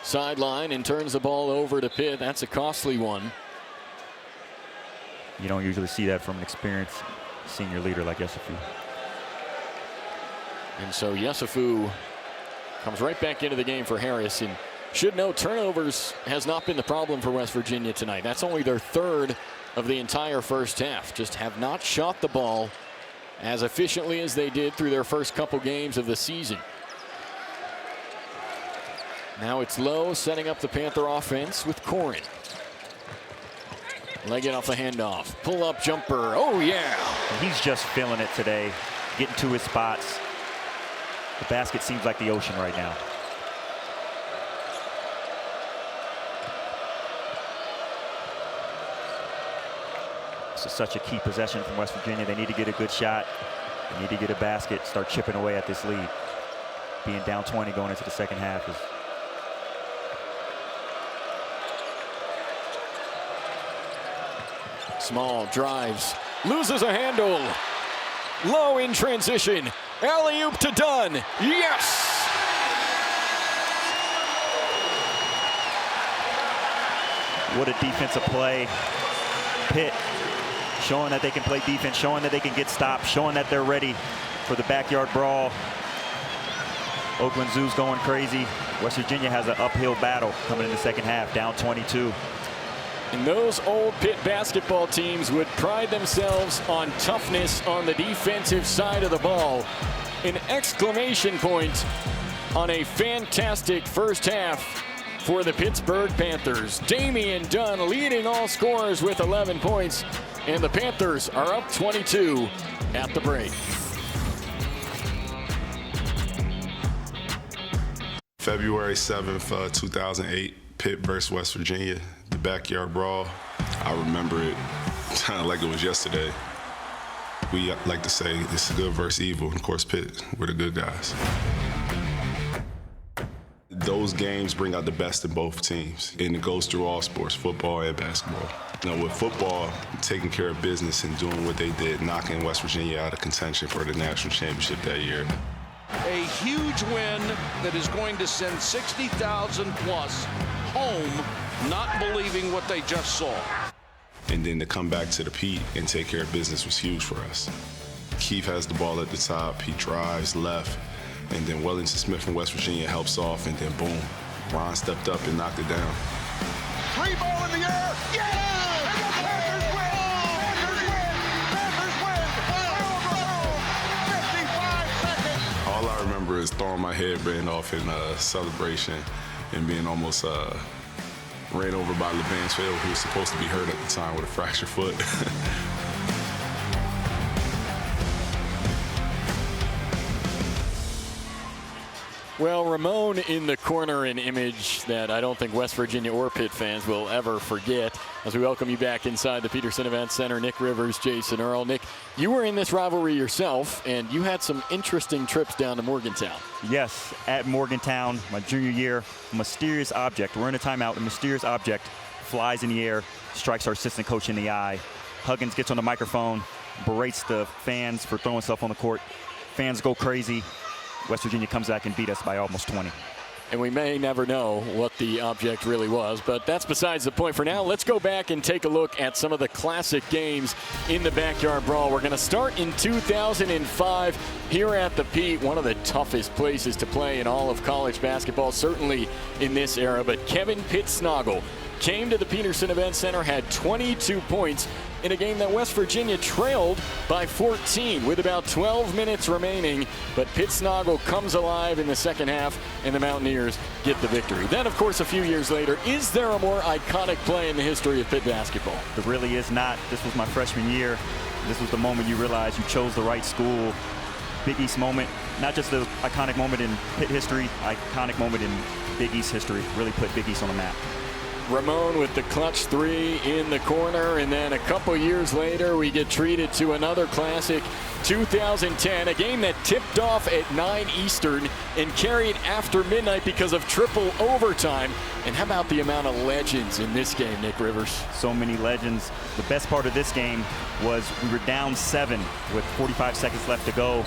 [SPEAKER 1] sideline and turns the ball over to Pitt. That's a costly one.
[SPEAKER 2] You don't usually see that from an experienced senior leader like Yesufu.
[SPEAKER 1] And so Yesufu comes right back into the game for Harris. And should note, turnovers has not been the problem for West Virginia tonight. That's only their 3rd of the entire first half. Just have not shot the ball as efficiently as they did through their first couple games of the season. Now it's Lowe setting up the Panther offense with Corin. Leggett off the handoff. Pull up jumper. Oh, yeah.
[SPEAKER 2] He's just feeling it today, getting to his spots. The basket seems like the ocean right now. This is such a key possession from West Virginia. They need to get a good shot. They need to get a basket, start chipping away at this lead. Being down 20 going into the second half is...
[SPEAKER 1] Small drives, loses a handle. Low in transition. Alley-oop to Dunn. Yes!
[SPEAKER 2] What a defensive play. Pitt showing that they can play defense, showing that they can get stops, showing that they're ready for the backyard brawl. Oakland Zoo's going crazy. West Virginia has an uphill battle coming in the second half, down 22.
[SPEAKER 1] And those old Pitt basketball teams would pride themselves on toughness on the defensive side of the ball. An exclamation point on a fantastic first half for the Pittsburgh Panthers. Damian Dunn leading all scorers with 11 points, and the Panthers are up 22 at the break.
[SPEAKER 4] February 7th, 2008, Pitt versus West Virginia, the backyard brawl. I remember it kind of like it was yesterday. We like to say it's good versus evil. Of course, Pitt, we're the good guys. Those games bring out the best in both teams, and it goes through all sports, football and basketball. You know, with football, taking care of business and doing what they did, knocking West Virginia out of contention for the national championship that year.
[SPEAKER 5] A huge win that is going to send 60,000 plus home, not believing what they just saw.
[SPEAKER 4] And then to come back to the Pete and take care of business was huge for us. Keith has the ball at the top, he drives left, and then Wellington Smith from West Virginia helps off, and then boom, Ron stepped up and knocked it down.
[SPEAKER 5] Free ball in the air, yeah! And the Panthers win! Panthers win! 55 seconds!
[SPEAKER 4] All I remember is throwing my headband off in celebration and being almost ran over by LeVance Field, who was supposed to be hurt at the time with a fractured foot.
[SPEAKER 1] Well, Ramon in the corner, an image that I don't think West Virginia or Pitt fans will ever forget. As we welcome you back inside the Peterson Event Center, Nick Rivers, Jason Earl. Nick, you were in this rivalry yourself, and you had some interesting trips down to Morgantown.
[SPEAKER 2] Yes, at Morgantown, my junior year, a mysterious object. We're in a timeout. A mysterious object flies in the air, strikes our assistant coach in the eye. Huggins gets on the microphone, berates the fans for throwing stuff on the court. Fans go crazy. West Virginia comes back and beat us by almost 20.
[SPEAKER 1] and we may never know what the object really was, but that's besides the point for now. Let's go back and take a look at some of the classic games in the Backyard Brawl. We're going to start in 2005 here at the Pete, one of the toughest places to play in all of college basketball, certainly in this era. But Kevin Pittsnoggle came to the Peterson Event Center, had 22 points in a game that West Virginia trailed by 14 with about 12 minutes remaining. But Pittsnoggle comes alive in the second half, and the Mountaineers get the victory. Then, of course, a few years later, is there a more iconic play in the history of Pitt basketball?
[SPEAKER 2] There really is not. This was my freshman year. This was the moment you realize you chose the right school. Big East moment, not just the iconic moment in Pitt history, iconic moment in Big East history. Really put Big East on the map.
[SPEAKER 1] Ramon with the clutch three in the corner, and then a couple years later we get treated to another classic, 2010, a game that tipped off at 9 Eastern and carried after midnight because of triple overtime. And how about the amount of legends in this game, Nick Rivers?
[SPEAKER 2] So many legends. The best part of this game was we were down 7 with 45 seconds left to go.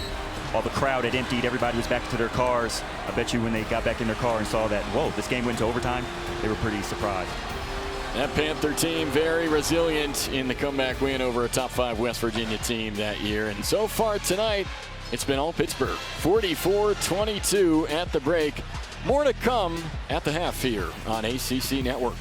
[SPEAKER 2] All the crowd had emptied, everybody was back to their cars. I bet you when they got back in their car and saw that, whoa, this game went to overtime, they were pretty surprised.
[SPEAKER 1] That Panther team very resilient in the comeback win over a top 5 West Virginia team that year. And so far tonight, it's been all Pittsburgh. 44-22 at the break. More to come at the half here on ACC Network.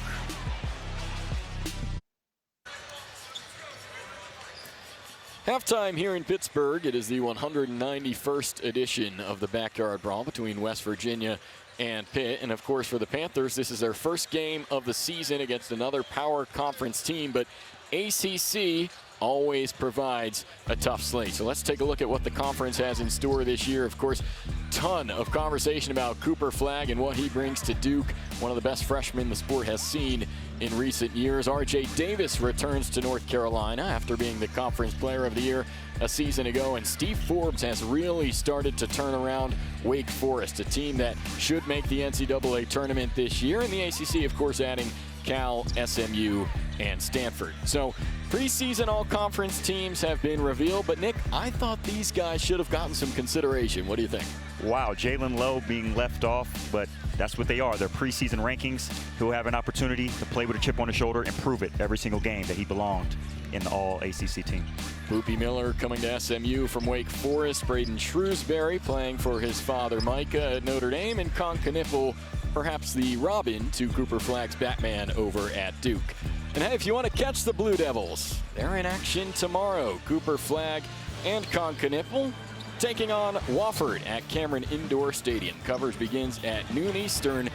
[SPEAKER 1] Halftime here in Pittsburgh. It is the 191st edition of the Backyard Brawl between West Virginia and Pitt. And of course, for the Panthers, this is their first game of the season against another power conference team. But ACC always provides a tough slate. So let's take a look at what the conference has in store this year. Of course, ton of conversation about Cooper Flagg and what he brings to Duke, one of the best freshmen the sport has seen in recent years. R.J. Davis returns to North Carolina after being the Conference Player of the Year a season ago. And Steve Forbes has really started to turn around Wake Forest, a team that should make the NCAA tournament this year. And the ACC, of course, adding Cal, SMU, and Stanford. So preseason all-conference teams have been revealed. But, Nick, I thought these guys should have gotten some consideration. What do you think?
[SPEAKER 2] Wow, Jalen Lowe being left off, but that's what they are. They're preseason rankings. He'll have an opportunity to play with a chip on his shoulder and prove it every single game that he belonged in the all-ACC team.
[SPEAKER 1] Boopie Miller coming to SMU from Wake Forest. Braden Shrewsbury playing for his father Micah at Notre Dame. And Con Kniffel, perhaps the Robin to Cooper Flagg's Batman over at Duke. And hey, if you want to catch the Blue Devils, they're in action tomorrow. Cooper Flagg and Con Kniffel taking on Wofford at Cameron Indoor Stadium. Coverage begins at noon Eastern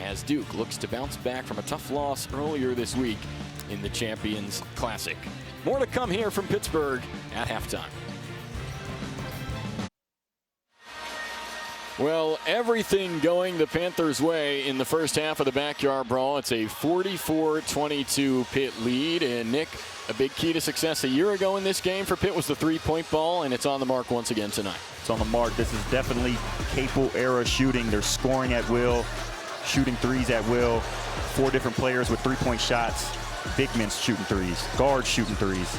[SPEAKER 1] as Duke looks to bounce back from a tough loss earlier this week in the Champions Classic. More to come here from Pittsburgh at halftime. Well, everything going the Panthers' way in the first half of the Backyard Brawl. It's a 44-22 Pitt lead. And Nick, a big key to success a year ago in this game for Pitt was the three-point ball, and it's on the mark once again tonight.
[SPEAKER 2] It's on the mark. This is definitely Capel era shooting. They're scoring at will, shooting threes at will. 4 different players with three-point shots. Big men shooting threes, guards shooting threes.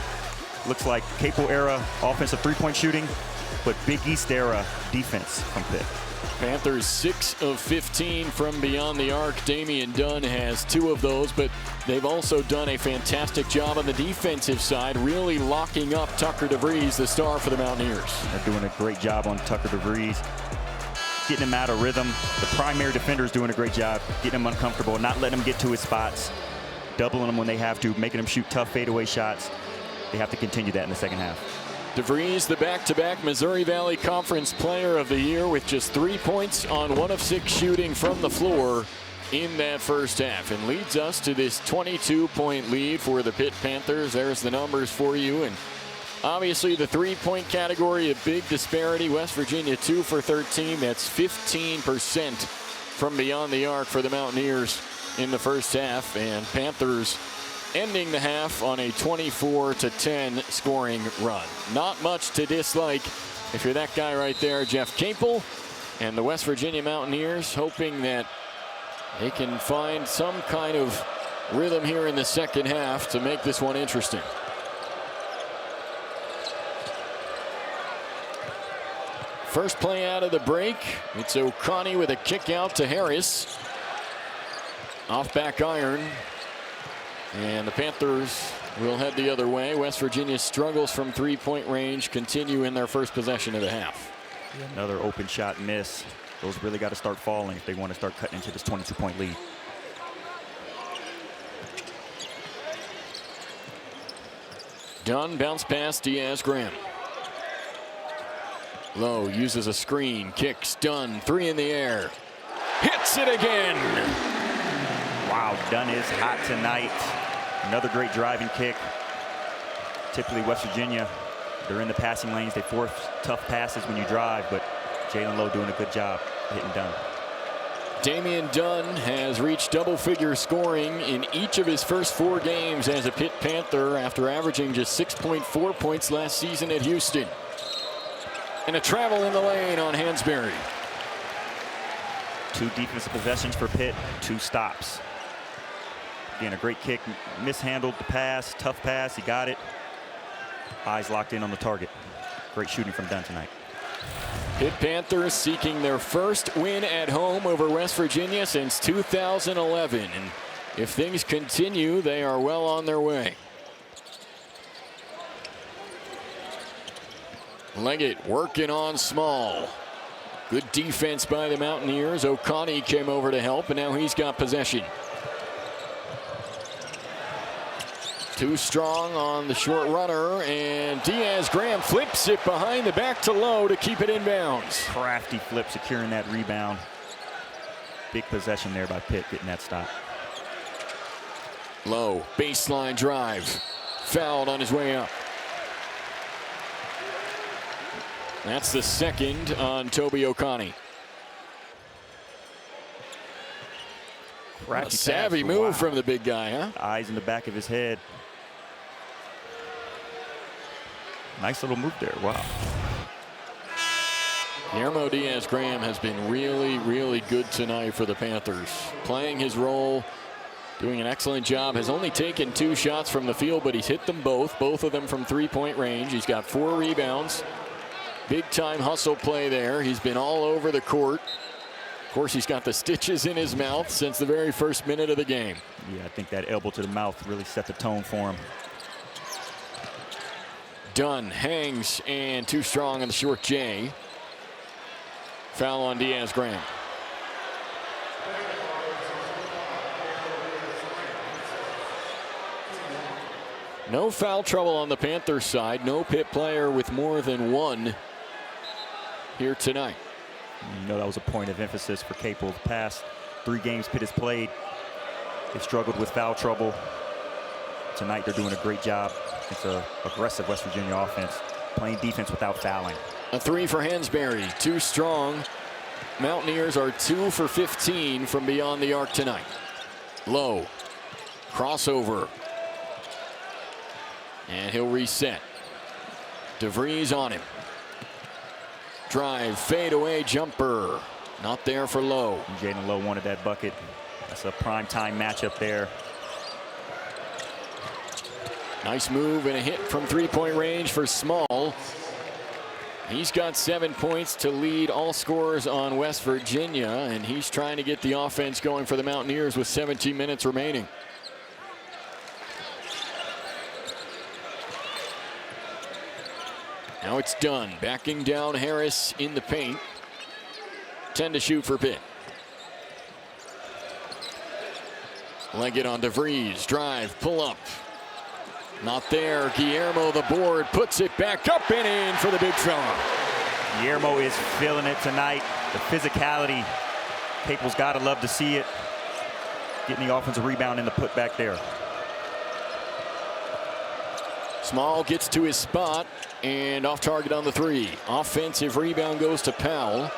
[SPEAKER 2] Looks like Capel era offensive three-point shooting, but Big East era defense from Pitt.
[SPEAKER 1] Panthers 6 of 15 from beyond the arc. Damian Dunn has 2 of those, but they've also done a fantastic job on the defensive side, really locking up Tucker DeVries, the star for the Mountaineers.
[SPEAKER 2] They're doing a great job on Tucker DeVries, getting him out of rhythm. The primary defender is doing a great job, getting him uncomfortable, not letting him get to his spots, doubling him when they have to, making him shoot tough fadeaway shots. They have to continue that in the second half.
[SPEAKER 1] DeVries, the back-to-back Missouri Valley Conference Player of the Year with just 3 points on 1 of 6 shooting from the floor in that first half, and leads us to this 22-point lead for the Pitt Panthers. There's the numbers for you, and obviously the three-point category, a big disparity. West Virginia 2 for 13. That's 15% from beyond the arc for the Mountaineers in the first half, and Panthers ending the half on a 24-10 scoring run. Not much to dislike if you're that guy right there, Jeff Capel, and the West Virginia Mountaineers hoping that they can find some kind of rhythm here in the second half to make this one interesting. First play out of the break. It's O'Connor with a kick out to Harris. Off back iron. And the Panthers will head the other way. West Virginia struggles from three-point range, continue in their first possession of the half.
[SPEAKER 2] Another open shot miss. Those really got to start falling if they want to start cutting into this 22-point lead.
[SPEAKER 1] Dunn bounce pass Diaz-Graham. Lowe uses a screen, kicks, Dunn, three in the air. Hits it again.
[SPEAKER 2] Wow, Dunn is hot tonight. Another great driving kick. Typically West Virginia, they're in the passing lanes. They force tough passes when you drive, but Jalen Lowe doing a good job hitting Dunn.
[SPEAKER 1] Damian Dunn has reached double-figure scoring in each of his first 4 games as a Pitt Panther after averaging just 6.4 points last season at Houston. And a travel in the lane on Hansberry.
[SPEAKER 2] 2 defensive possessions for Pitt, 2 stops. Again, a great kick, mishandled the pass, tough pass, he got it. Eyes locked in on the target. Great shooting from Dunn tonight.
[SPEAKER 1] Pitt Panthers seeking their first win at home over West Virginia since 2011. And if things continue, they are well on their way. Leggett working on Small. Good defense by the Mountaineers. O'Connor came over to help, and now he's got possession. Too strong on the short runner, and Diaz-Graham flips it behind the back to Lowe to keep it inbounds.
[SPEAKER 2] Crafty flip, securing that rebound. Big possession there by Pitt, getting that stop.
[SPEAKER 1] Lowe, baseline drive. Fouled on his way up. That's the second on Toby O'Connor. A savvy move from the big guy, huh?
[SPEAKER 2] Eyes in the back of his head. Nice little move there. Wow.
[SPEAKER 1] Guillermo Diaz-Graham has been really, really good tonight for the Panthers. Playing his role, doing an excellent job. Has only taken 2 shots from the field, but he's hit them both of them from three-point range. He's got 4 rebounds. Big time hustle play there. He's been all over the court. Of course, he's got the stitches in his mouth since the very first minute of the game.
[SPEAKER 2] Yeah, I think that elbow to the mouth really set the tone for him.
[SPEAKER 1] Dunn hangs and too strong on the short J. Foul on Diaz-Graham. No foul trouble on the Panthers side. No Pitt player with more than 1 here tonight.
[SPEAKER 2] You know that was a point of emphasis for Capel. The past 3 games Pitt has played, they struggled with foul trouble. Tonight they're doing a great job. It's an aggressive West Virginia offense, playing defense without fouling.
[SPEAKER 1] A 3 for Hansberry, too strong. Mountaineers are 2 for 15 from beyond the arc tonight. Low, crossover. And he'll reset. DeVries on him. Drive, fade away jumper. Not there for Lowe.
[SPEAKER 2] Jalen Lowe wanted that bucket. That's a prime time matchup there.
[SPEAKER 1] Nice move and a hit from three-point range for Small. He's got 7 points to lead all scorers on West Virginia, and he's trying to get the offense going for the Mountaineers with 17 minutes remaining. Now it's Dunn, backing down Harris in the paint. 10 to shoot for Pitt. Leggett on DeVries, drive, pull up. Not there. Guillermo, the board, puts it back up and in for the big fella.
[SPEAKER 2] Guillermo is feeling it tonight. The physicality. Capel's got to love to see it. Getting the offensive rebound in the putback there.
[SPEAKER 1] Small gets to his spot and off target on the 3. Offensive rebound goes to Powell.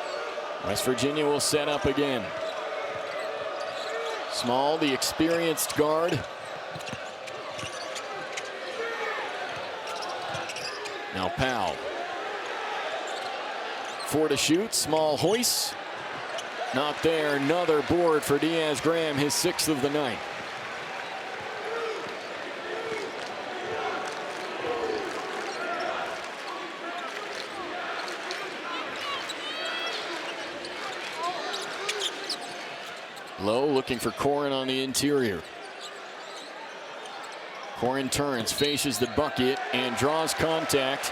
[SPEAKER 1] West Virginia will set up again. Small, the experienced guard. Now Powell. 4 to shoot. Small hoist. Not there. Another board for Diaz-Graham, his 6th of the night. Low looking for Corin on the interior. Corin turns, faces the bucket, and draws contact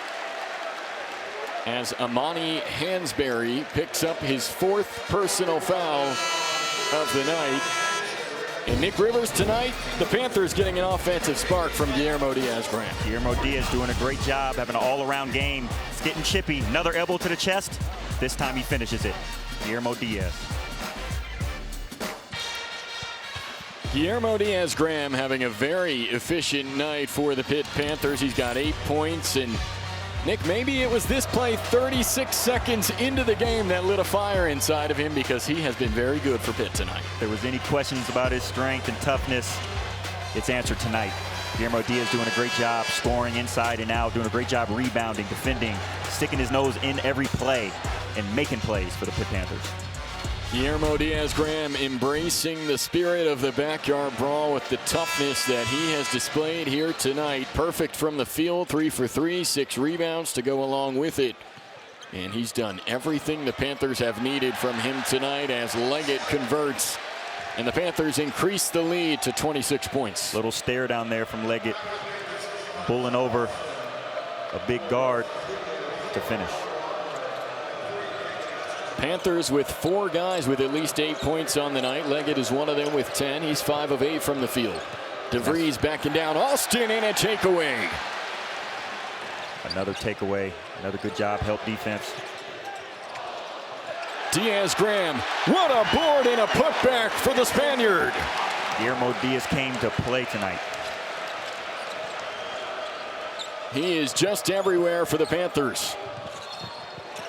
[SPEAKER 1] as Amani Hansberry picks up his 4th personal foul of the night. And Nick Rivers tonight, the Panthers getting an offensive spark from Guillermo Diaz-Graham.
[SPEAKER 2] Guillermo Diaz doing a great job, having an all-around game. It's getting chippy. Another elbow to the chest. This time he finishes it. Guillermo Diaz.
[SPEAKER 1] Guillermo Diaz-Graham having a very efficient night for the Pitt Panthers. He's got 8 points, and Nick, maybe it was this play 36 seconds into the game that lit a fire inside of him, because he has been very good for Pitt tonight.
[SPEAKER 2] If there was any questions about his strength and toughness, it's answered tonight. Guillermo Diaz doing a great job scoring inside and out, doing a great job rebounding, defending, sticking his nose in every play, and making plays for the Pitt Panthers.
[SPEAKER 1] Guillermo Diaz-Graham embracing the spirit of the backyard brawl with the toughness that he has displayed here tonight. Perfect from the field, 3 for 3, 6 rebounds to go along with it. And he's done everything the Panthers have needed from him tonight as Leggett converts. And the Panthers increase the lead to 26 points.
[SPEAKER 2] Little stare down there from Leggett, pulling over a big guard to finish.
[SPEAKER 1] Panthers with 4 guys with at least 8 points on the night. Leggett is one of them with 10. He's 5 of 8 from the field. DeVries backing down. Austin in a takeaway.
[SPEAKER 2] Another takeaway. Another good job. Help defense.
[SPEAKER 1] Diaz-Graham. What a board and a putback for the Spaniard.
[SPEAKER 2] Guillermo Diaz came to play tonight.
[SPEAKER 1] He is just everywhere for the Panthers.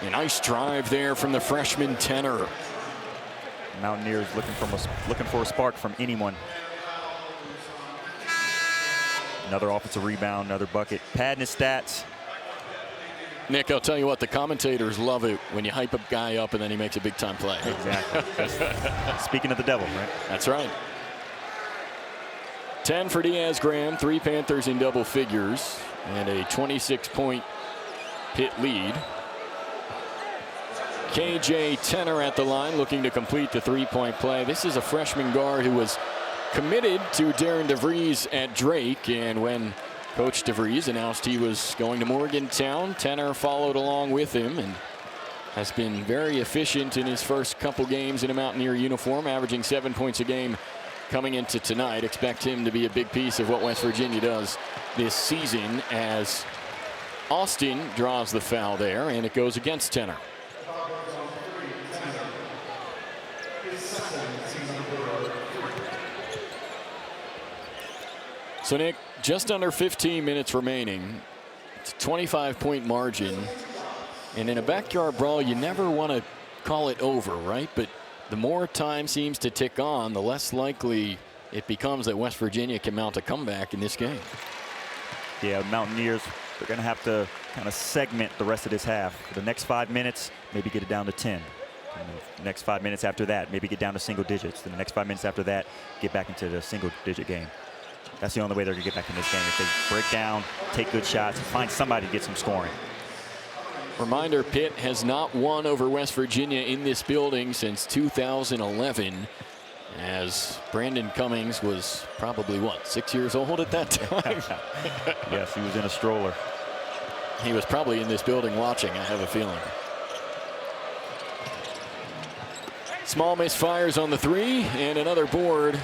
[SPEAKER 1] A nice drive there from the freshman Tenor.
[SPEAKER 2] Mountaineers looking for a spark from anyone. Another offensive rebound, another bucket. Padding his stats.
[SPEAKER 1] Nick, I'll tell you what, the commentators love it when you hype a guy up and then he makes a big-time play.
[SPEAKER 2] Exactly. Speaking of the devil, right?
[SPEAKER 1] That's right. 10 for Diaz-Graham, 3 Panthers in double figures, and a 26-point Pitt lead. KJ Tenor at the line looking to complete the 3-point play. This is a freshman guard who was committed to Darren DeVries at Drake, and when Coach DeVries announced he was going to Morgantown, Tenor followed along with him and has been very efficient in his first couple games in a Mountaineer uniform, averaging 7 points a game coming into tonight. Expect him to be a big piece of what West Virginia does this season as Austin draws the foul there, and it goes against Tenor. So, Nick, just under 15 minutes remaining. It's a 25-point margin. And in a backyard brawl, you never want to call it over, right? But the more time seems to tick on, the less likely it becomes that West Virginia can mount a comeback in this game.
[SPEAKER 2] Yeah, Mountaineers, they're going to have to kind of segment the rest of this half. For the next 5 minutes, maybe get it down to 10. And the next 5 minutes after that, maybe get down to single digits. Then the next 5 minutes after that, get back into the single-digit game. That's the only way they're going to get back in this game. If they break down, take good shots, find somebody to get some scoring.
[SPEAKER 1] Reminder, Pitt has not won over West Virginia in this building since 2011, as Brandon Cummings was probably, what, 6 years old at that time?
[SPEAKER 2] Yes, he was in a stroller.
[SPEAKER 1] He was probably in this building watching, I have a feeling. Small misfires on the 3, and another board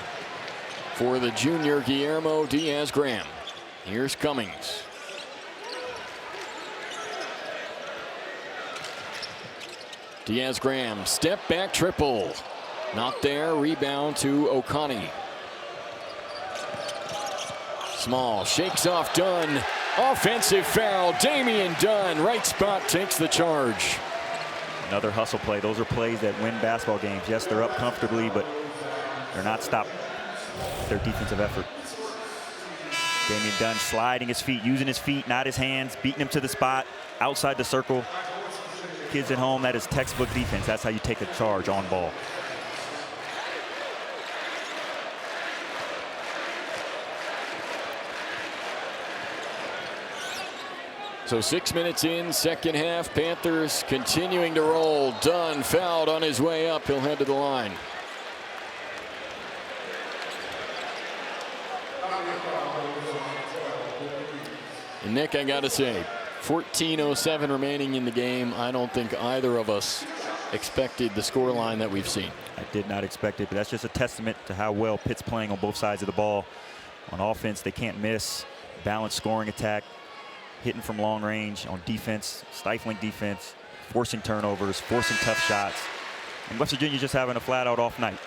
[SPEAKER 1] for the junior Guillermo Diaz-Graham. Here's Cummings. Diaz-Graham, step back triple. Not there, rebound to Okani. Small, shakes off Dunn. Offensive foul, Damian Dunn, right spot, takes the charge.
[SPEAKER 2] Another hustle play. Those are plays that win basketball games. Yes, they're up comfortably, but they're not stopped their defensive effort. Damian Dunn sliding his feet, using his feet, not his hands, beating him to the spot, outside the circle. Kids at home, that is textbook defense. That's how you take a charge on ball.
[SPEAKER 1] So 6 minutes in, second half, Panthers continuing to roll. Dunn fouled on his way up. He'll head to the line. And Nick, I got to say, 14:07 remaining in the game. I don't think either of us expected the scoreline that we've seen.
[SPEAKER 2] I did not expect it, but that's just a testament to how well Pitt's playing on both sides of the ball. On offense, they can't miss. Balanced scoring attack, hitting from long range. On defense, stifling defense, forcing turnovers, forcing tough shots. And West Virginia just having a flat-out off night.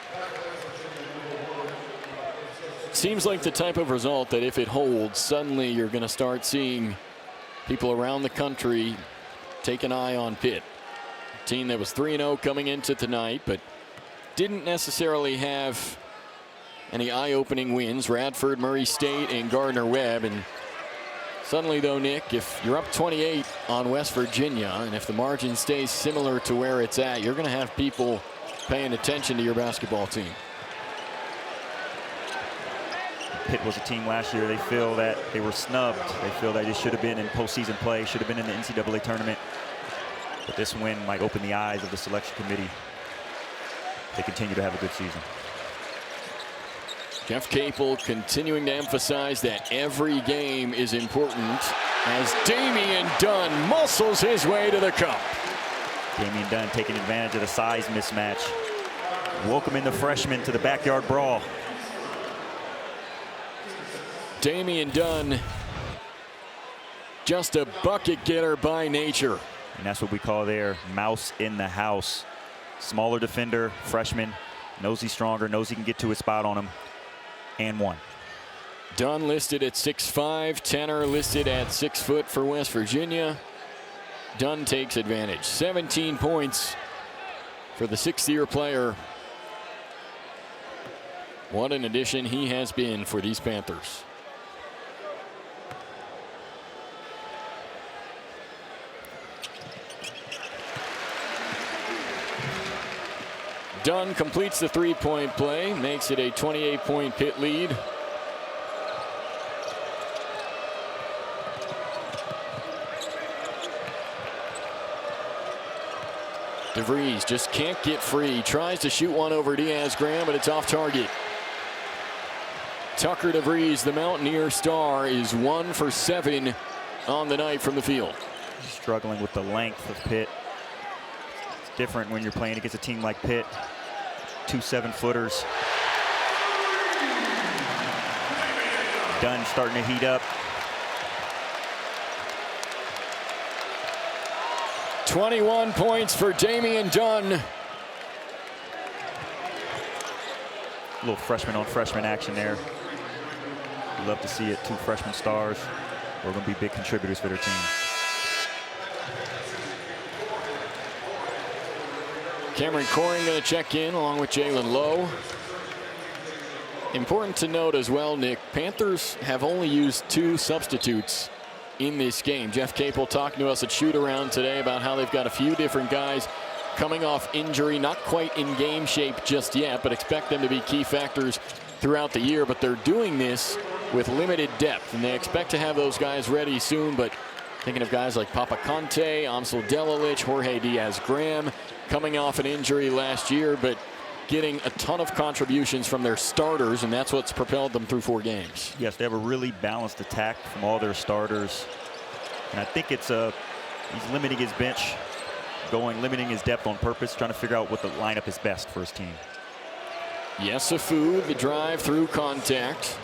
[SPEAKER 1] Seems like the type of result that if it holds, suddenly you're going to start seeing people around the country take an eye on Pitt. A team that was 3-0 coming into tonight, but didn't necessarily have any eye-opening wins. Radford, Murray State, and Gardner-Webb. And suddenly, though, Nick, if you're up 28 on West Virginia, and if the margin stays similar to where it's at, you're going to have people paying attention to your basketball team.
[SPEAKER 2] Pitt was a team last year. They feel that they were snubbed. They feel that they should have been in postseason play, should have been in the NCAA tournament. But this win might open the eyes of the selection committee. They continue to have a good season.
[SPEAKER 1] Jeff Capel continuing to emphasize that every game is important as Damian Dunn muscles his way to the cup.
[SPEAKER 2] Damian Dunn taking advantage of the size mismatch. Welcoming the freshman to the backyard brawl.
[SPEAKER 1] Damian Dunn, just a bucket getter by nature.
[SPEAKER 2] And that's what we call their mouse in the house. Smaller defender, freshman, knows he's stronger, knows he can get to his spot on him, and one.
[SPEAKER 1] Dunn listed at 6'5", Tenor listed at 6 foot for West Virginia. Dunn takes advantage. 17 points for the sixth-year player. What an addition he has been for these Panthers. Dunn completes the three-point play, makes it a 28-point Pitt lead. DeVries just can't get free. Tries to shoot one over Diaz-Graham, but it's off target. Tucker DeVries, the Mountaineer star, is 1 for 7 on the night from the field.
[SPEAKER 2] Struggling with the length of Pitt. It's different when you're playing against a team like Pitt. 2 7-footers. Dunn starting to heat up.
[SPEAKER 1] 21 points for Damian Dunn.
[SPEAKER 2] A little freshman on freshman action there. Love to see it. 2 freshman stars who are going to be big contributors for their team.
[SPEAKER 1] Cameron Coring going to check in along with Jalen Lowe. Important to note as well, Nick, Panthers have only used 2 substitutes in this game. Jeff Capel talking to us at shoot around today about how they've got a few different guys coming off injury, not quite in game shape just yet, but expect them to be key factors throughout the year. But they're doing this with limited depth, and they expect to have those guys ready soon. But thinking of guys like Papa Conte, Amsel Delilich, Jorge Diaz-Graham, coming off an injury last year, but getting a ton of contributions from their starters, and that's what's propelled them through 4 games.
[SPEAKER 2] Yes, they have a really balanced attack from all their starters. And I think it's he's limiting his bench, limiting his depth on purpose, trying to figure out what the lineup is best for his team.
[SPEAKER 1] Yesufu, the drive through contact.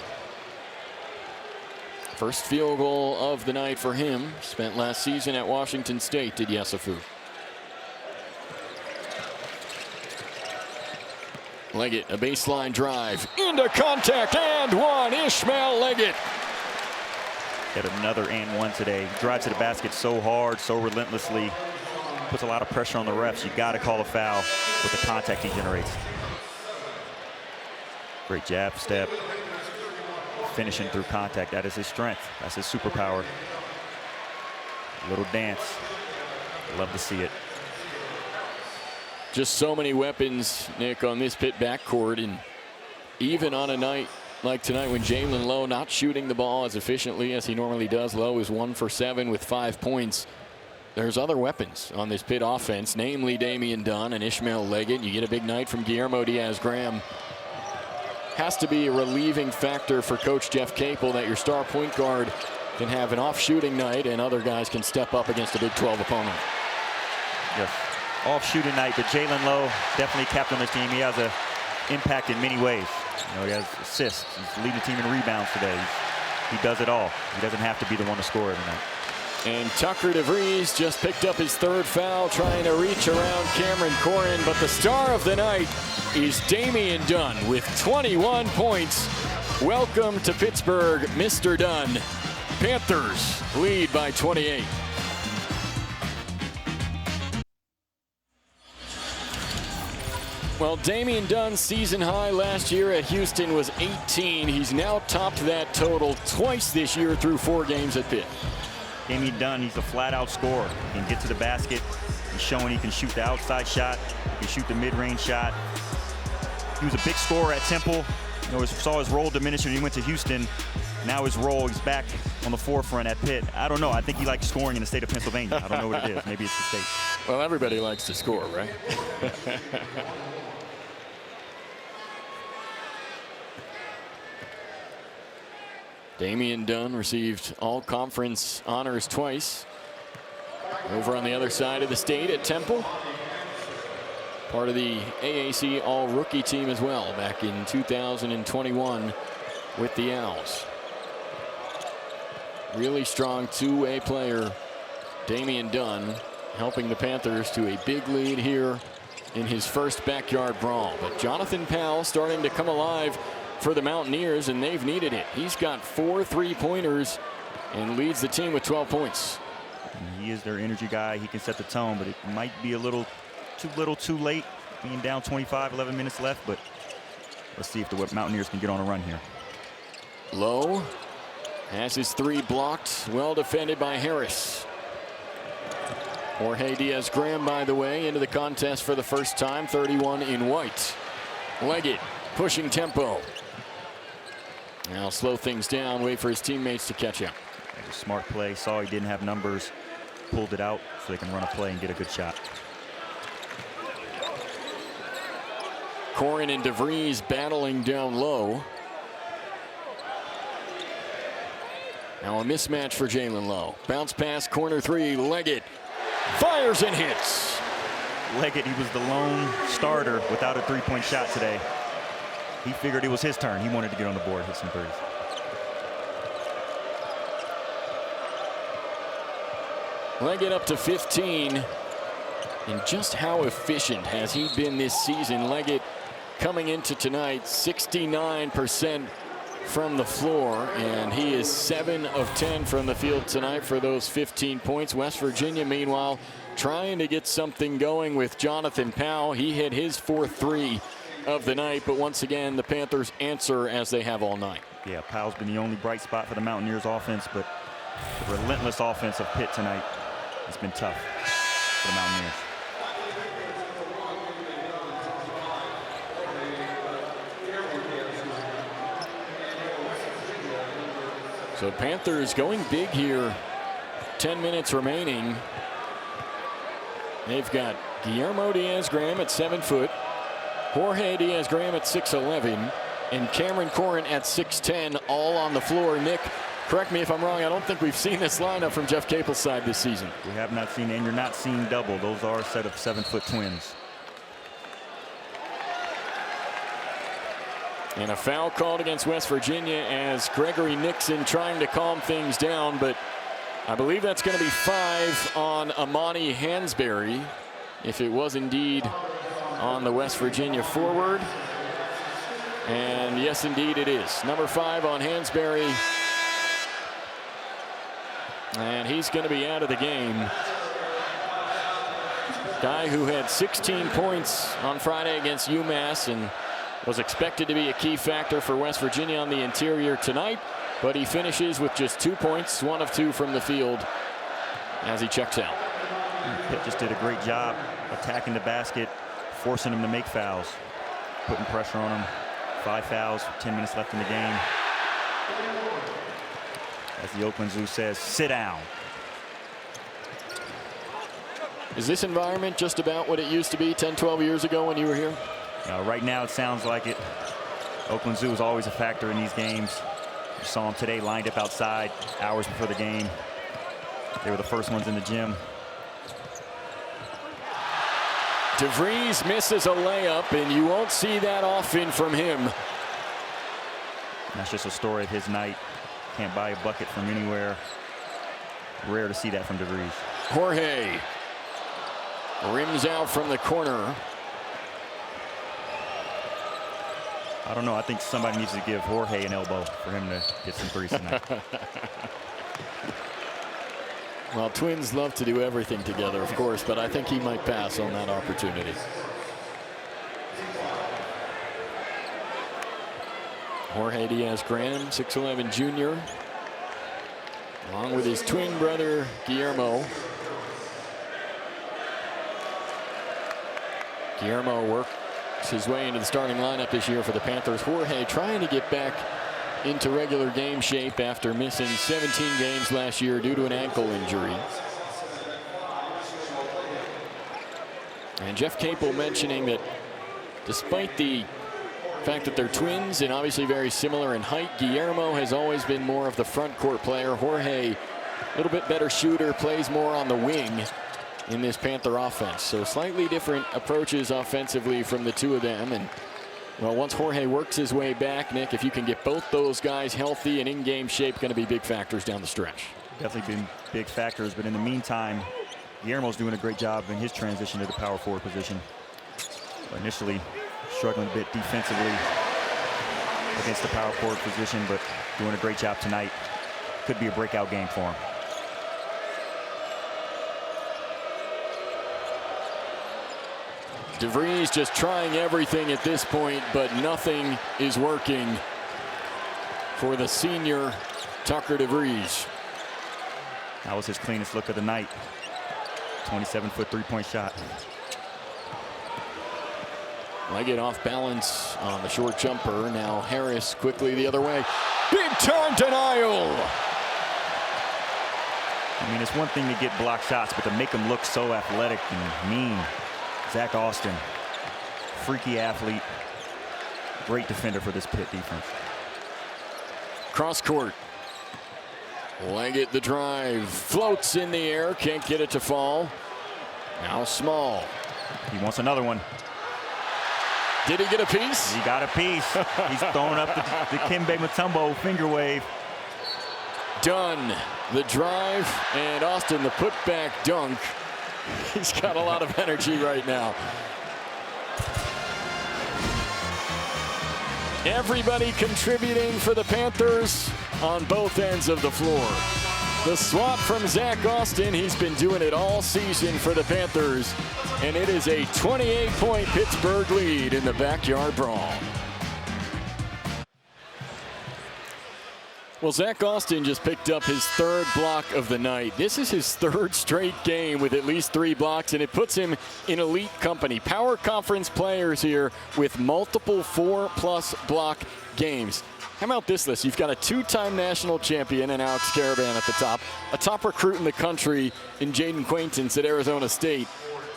[SPEAKER 1] First field goal of the night for him. Spent last season at Washington State, did Yesufu. Leggett, a baseline drive into contact and one. Ishmael Leggett.
[SPEAKER 2] Got another and one today. Drives to the basket so hard, so relentlessly. Puts a lot of pressure on the refs. You got to call a foul with the contact he generates. Great jab step. Finishing through contact. That is his strength. That's his superpower. Little dance. Love to see it.
[SPEAKER 1] Just so many weapons, Nick, on this Pitt backcourt. And even on a night like tonight when Jalen Lowe not shooting the ball as efficiently as he normally does, Lowe is 1 for 7 with 5 points. There's other weapons on this Pitt offense, namely Damian Dunn and Ishmael Leggett. You get a big night from Guillermo Diaz-Graham. has to be a relieving factor for Coach Jeff Capel that your star point guard can have an off shooting night and other guys can step up against a Big 12 opponent.
[SPEAKER 2] Yes, off shooting night, but Jalen Lowe definitely captain of this team. He has an impact in many ways. You know, he has assists. He's leading the team in rebounds today. He does it all. He doesn't have to be the one to score every night.
[SPEAKER 1] And Tucker DeVries just picked up his third foul, trying to reach around Cameron Corrin. But the star of the night is Damian Dunn with 21 points. Welcome to Pittsburgh, Mr. Dunn. Panthers lead by 28. Well, Damian Dunn's season high last year at Houston was 18. He's now topped that total twice this year through 4 games at Pitt.
[SPEAKER 2] Damian Dunn, he's a flat-out scorer. He can get to the basket. He's showing he can shoot the outside shot. He can shoot the mid-range shot. He was a big scorer at Temple. You know, saw his role diminish when he went to Houston. Now his role, he's back on the forefront at Pitt. I don't know. I think he likes scoring in the state of Pennsylvania. I don't know what it is. Maybe it's the state.
[SPEAKER 1] Well, everybody likes to score, right? Damian Dunn received all-conference honors twice. Over on the other side of the state at Temple. Part of the AAC all-rookie team as well back in 2021 with the Owls. Really strong two-way player, Damian Dunn, helping the Panthers to a big lead here in his first backyard brawl. But Jonathan Powell starting to come alive for the Mountaineers, and they've needed it. He's got 4 3-pointers and leads the team with 12 points.
[SPEAKER 2] He is their energy guy. He can set the tone, but it might be a little too late, being down 25, 11 minutes left. But let's see if the Mountaineers can get on a run here.
[SPEAKER 1] Lowe has his 3 blocked, well defended by Harris. Jorge Diaz-Graham, by the way, into the contest for the first time, 31 in white. Leggett pushing tempo. Now slow things down, wait for his teammates to catch up.
[SPEAKER 2] A smart play, saw he didn't have numbers, pulled it out so they can run a play and get a good shot.
[SPEAKER 1] Corrin and DeVries battling down low. Now a mismatch for Jalen Lowe. Bounce pass, corner 3, Leggett fires and hits.
[SPEAKER 2] Leggett, he was the lone starter without a 3-point shot today. He figured it was his turn. He wanted to get on the board, hit some threes.
[SPEAKER 1] Leggett up to 15. And just how efficient has he been this season? Leggett coming into tonight, 69% from the floor, and he is 7 of 10 from the field tonight for those 15 points. West Virginia, meanwhile, trying to get something going with Jonathan Powell. He hit his 4th 3 of the night, but once again, the Panthers answer as they have all night.
[SPEAKER 2] Yeah, Powell's been the only bright spot for the Mountaineers offense, but the relentless offense of Pitt tonight has been tough for the Mountaineers.
[SPEAKER 1] So Panthers going big here. 10 minutes remaining. They've got Guillermo Diaz-Graham at 7 foot. Jorge Diaz-Graham at 6'11", and Cameron Corrin at 6'10", all on the floor. Nick, correct me if I'm wrong, I don't think we've seen this lineup from Jeff Capel's side this season.
[SPEAKER 2] We have not seen, and you're not seeing double. Those are a set of 7-foot twins.
[SPEAKER 1] And a foul called against West Virginia as Gregory Nixon trying to calm things down, but I believe that's going to be 5 on Amani Hansberry, if it was indeed on the West Virginia forward. And yes, indeed it is. Number 5 on Hansberry. And he's going to be out of the game. Guy who had 16 points on Friday against UMass and was expected to be a key factor for West Virginia on the interior tonight, but he finishes with just 2 points, 1 of 2 from the field as he checks out.
[SPEAKER 2] Pitt just did a great job attacking the basket, forcing him to make fouls, putting pressure on him. 5 fouls, 10 minutes left in the game. As the Oakland Zoo says, sit down.
[SPEAKER 1] Is this environment just about what it used to be 10, 12 years ago when you were here?
[SPEAKER 2] Right now it sounds like it. Oakland Zoo is always a factor in these games. You saw them today lined up outside hours before the game. They were the first ones in the gym.
[SPEAKER 1] DeVries misses a layup, and you won't see that often from him.
[SPEAKER 2] That's just a story of his night. Can't buy a bucket from anywhere. Rare to see that from DeVries.
[SPEAKER 1] Jorge rims out from the corner.
[SPEAKER 2] I don't know. I think somebody needs to give Jorge an elbow for him to get some threes tonight.
[SPEAKER 1] Well, Twins love to do everything together, of course, but I think he might pass on that opportunity. Jorge Diaz-Graham, 6'11" junior, along with his twin brother, Guillermo. Guillermo works his way into the starting lineup this year for the Panthers. Jorge trying to get back into regular game shape after missing 17 games last year due to an ankle injury. And Jeff Capel mentioning that despite the fact that they're twins and obviously very similar in height, Guillermo has always been more of the front court player. Jorge, a little bit better shooter, plays more on the wing in this Panther offense. So slightly different approaches offensively from the two of them. And well, once Jorge works his way back, Nick, if you can get both those guys healthy and in game shape, going to be big factors down the stretch.
[SPEAKER 2] Definitely been big factors, but in the meantime, Guillermo's doing a great job in his transition to the power forward position. Initially struggling a bit defensively against the power forward position, but doing a great job tonight. Could be a breakout game for him.
[SPEAKER 1] DeVries just trying everything at this point, but nothing is working for the senior Tucker DeVries.
[SPEAKER 2] That was his cleanest look of the night. 27-foot three-point shot.
[SPEAKER 1] Leggett off balance on the short jumper. Now Harris quickly the other way. Big time denial.
[SPEAKER 2] I mean, it's one thing to get block shots, but to make them look so athletic and mean. Zach Austin, freaky athlete, great defender for this Pitt defense.
[SPEAKER 1] Cross court. Leggett the drive, floats in the air, can't get it to fall. Now Small.
[SPEAKER 2] He wants another one.
[SPEAKER 1] Did he get a piece?
[SPEAKER 2] He got a piece. He's throwing up the Kimbe Mutombo finger wave.
[SPEAKER 1] Dunn, the drive, and Austin the putback dunk. He's got a lot of energy right now. Everybody contributing for the Panthers on both ends of the floor. The swap from Zach Austin. He's been doing it all season for the Panthers. And it is a 28-point Pittsburgh lead in the backyard brawl. Well, Zach Austin just picked up his third block of the night. This is his third straight game with at least 3 blocks, and it puts him in elite company. Power conference players here with multiple 4+ block games. How about this list? You've got a 2-time national champion in Alex Caravan at the top, a top recruit in the country in Jaden Quaintance at Arizona State.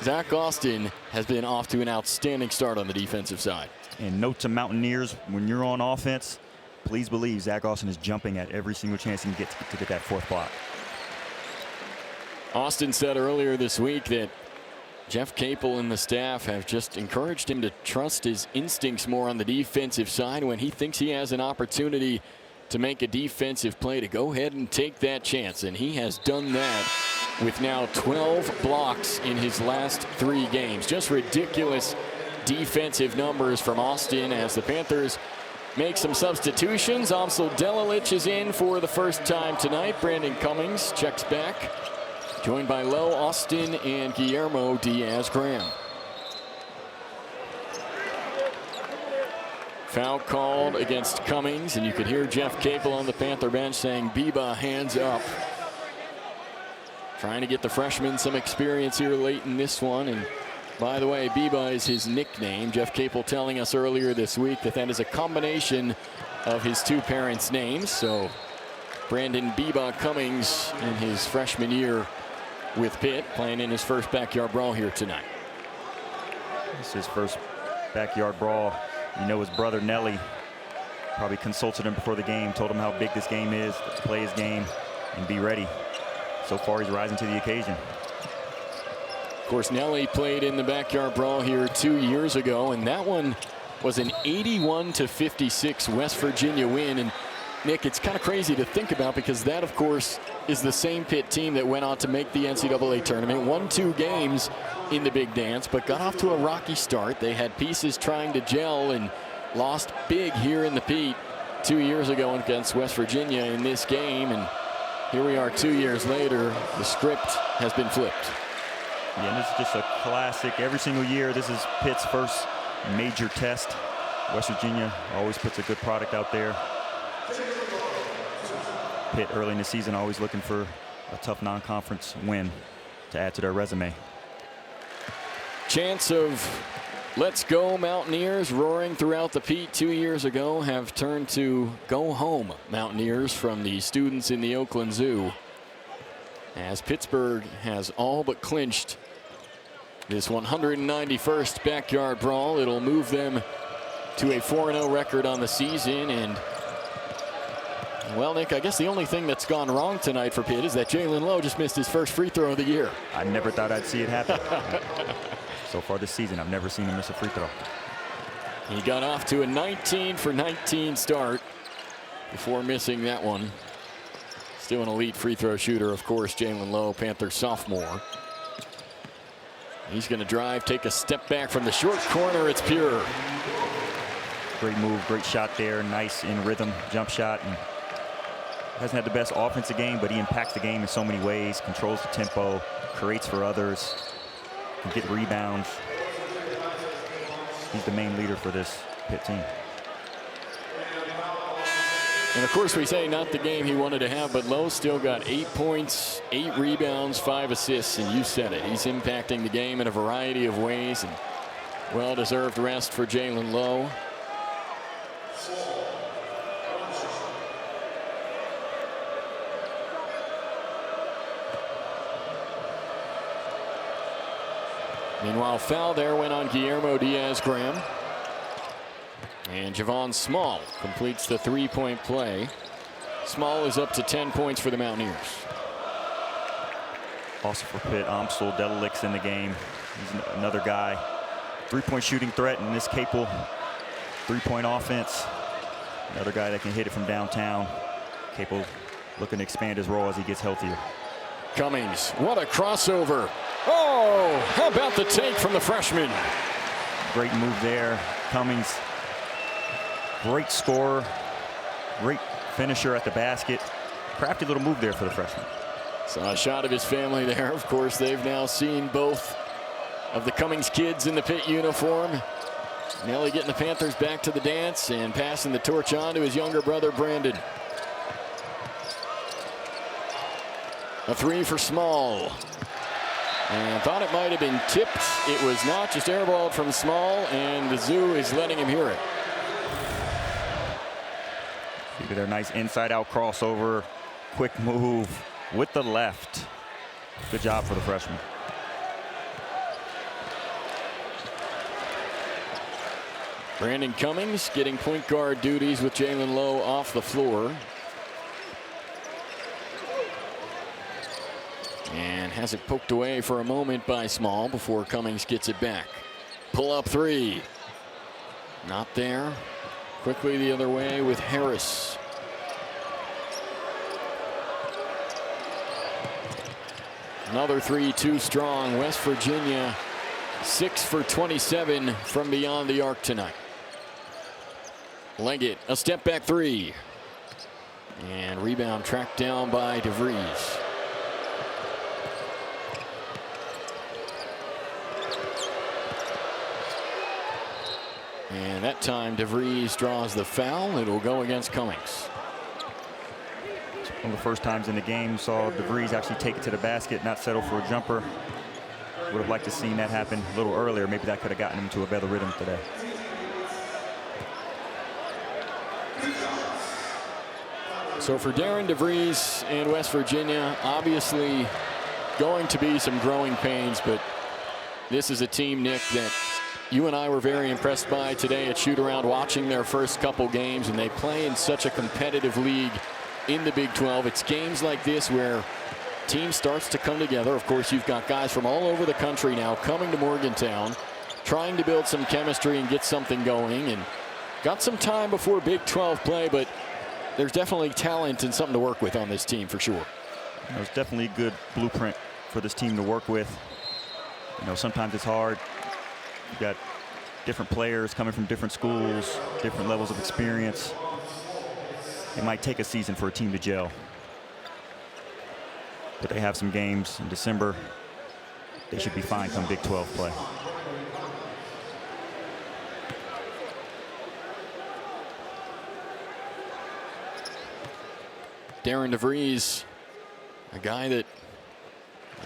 [SPEAKER 1] Zach Austin has been off to an outstanding start on the defensive side.
[SPEAKER 2] And note to Mountaineers, when you're on offense, please believe Zach Austin is jumping at every single chance he can get to get that 4th block.
[SPEAKER 1] Austin said earlier this week that Jeff Capel and the staff have just encouraged him to trust his instincts more on the defensive side. When he thinks he has an opportunity to make a defensive play, to go ahead and take that chance. And he has done that with now 12 blocks in his last 3 games. Just ridiculous defensive numbers from Austin as the Panthers make some substitutions. Amsel Delilich is in for the first time tonight. Brandon Cummings checks back, joined by Lowe, Austin, and Guillermo Diaz-Graham. Foul called against Cummings, and you could hear Jeff Capel on the Panther bench saying, "Biba, hands up." Trying to get the freshman some experience here late in this one. And by the way, Biba is his nickname. Jeff Capel telling us earlier this week that that is a combination of his 2 parents' names. So Brandon Biba Cummings in his freshman year with Pitt, playing in his first backyard brawl here tonight.
[SPEAKER 2] This is his first backyard brawl. You know his brother Nelly Probably consulted him before the game, told him how big this game is, to play his game, and be ready. So far, he's rising to the occasion.
[SPEAKER 1] Of course, Nelly played in the backyard brawl here 2 years ago, and that one was an 81-56 West Virginia win. And Nick, it's kind of crazy to think about because that, of course, is the same Pitt team that went on to make the NCAA tournament, won 2 games in the Big Dance, but got off to a rocky start. They had pieces trying to gel and lost big here in the Pete 2 years ago against West Virginia in this game. And here we are 2 years later. The script has been flipped.
[SPEAKER 2] Yeah, and this is just a classic. Every single year, this is Pitt's first major test. West Virginia always puts a good product out there. Pitt early in the season always looking for a tough non-conference win to add to their resume.
[SPEAKER 1] Chants of "Let's go Mountaineers" roaring throughout the Pete 2 years ago have turned to "Go home Mountaineers" from the students in the Oakland Zoo, as Pittsburgh has all but clinched this 191st backyard brawl. It'll move them to a 4-0 record on the season. And well, Nick, I guess the only thing that's gone wrong tonight for Pitt is that Jalen Lowe just missed his first free throw of the year.
[SPEAKER 2] I never thought I'd see it happen. So far this season, I've never seen him miss a free throw.
[SPEAKER 1] He got off to a 19-for-19 start before missing that one. Still an elite free throw shooter, of course, Jalen Lowe, Panther sophomore. He's going to drive, take a step back from the short corner. It's pure.
[SPEAKER 2] Great move, great shot there. Nice in rhythm jump shot. And hasn't had the best offensive game, but he impacts the game in so many ways. Controls the tempo, creates for others, can get rebounds. He's the main leader for this Pitt team.
[SPEAKER 1] And of course, we say not the game he wanted to have, but Lowe still got 8 points, 8 rebounds, 5 assists, and you said it. He's impacting the game in a variety of ways, and well-deserved rest for Jalen Lowe. Meanwhile, foul there went on Guillermo Diaz-Graham. And Javon Small completes the three-point play. Small is up to 10 points for the Mountaineers.
[SPEAKER 2] Also for Pitt, Amsel Dedelik's in the game. He's another guy. Three-point shooting threat in this capable three-point offense. Another guy that can hit it from downtown. Capable looking to expand his role as he gets healthier.
[SPEAKER 1] Cummings, what a crossover. Oh, how about the take from the freshman?
[SPEAKER 2] Great move there. Cummings, great scorer, great finisher at the basket. Crafty little move there for the freshman.
[SPEAKER 1] Saw a shot of his family there. Of course, they've now seen both of the Cummings kids in the Pitt uniform. Nelly getting the Panthers back to the dance and passing the torch on to his younger brother, Brandon. A three for Small. And thought it might have been tipped. It was not, just airballed from Small, and the Zoo is letting him hear it.
[SPEAKER 2] Look at their nice inside-out crossover. Quick move with the left. Good job for the freshman.
[SPEAKER 1] Brandon Cummings getting point guard duties with Jalen Lowe off the floor. And has it poked away for a moment by Small before Cummings gets it back. Pull up three. Not there. Quickly the other way with Harris. Another three, too strong. West Virginia 6 for 27 from beyond the arc tonight. Leggett, a step back three. And rebound tracked down by DeVries. And that time DeVries draws the foul. It'll go against Cummings.
[SPEAKER 2] One of the first times in the game saw DeVries actually take it to the basket, not settle for a jumper. Would have liked to seen that happen a little earlier. Maybe that could have gotten him to a better rhythm today.
[SPEAKER 1] So for Darren DeVries and West Virginia, obviously going to be some growing pains, but this is a team, Nick, that you and I were very impressed by today at shoot-around, watching their first couple games, and they play in such a competitive league in the Big 12. It's games like this where team starts to come together. Of course, you've got guys from all over the country now coming to Morgantown, trying to build some chemistry and get something going, and got some time before Big 12 play, but there's definitely talent and something to work with on this team for sure.
[SPEAKER 2] There's definitely a good blueprint for this team to work with. You know, sometimes it's hard. You've got different players coming from different schools, different levels of experience. It might take a season for a team to gel. But they have some games in December. They should be fine come Big 12 play.
[SPEAKER 1] Darren DeVries, a guy that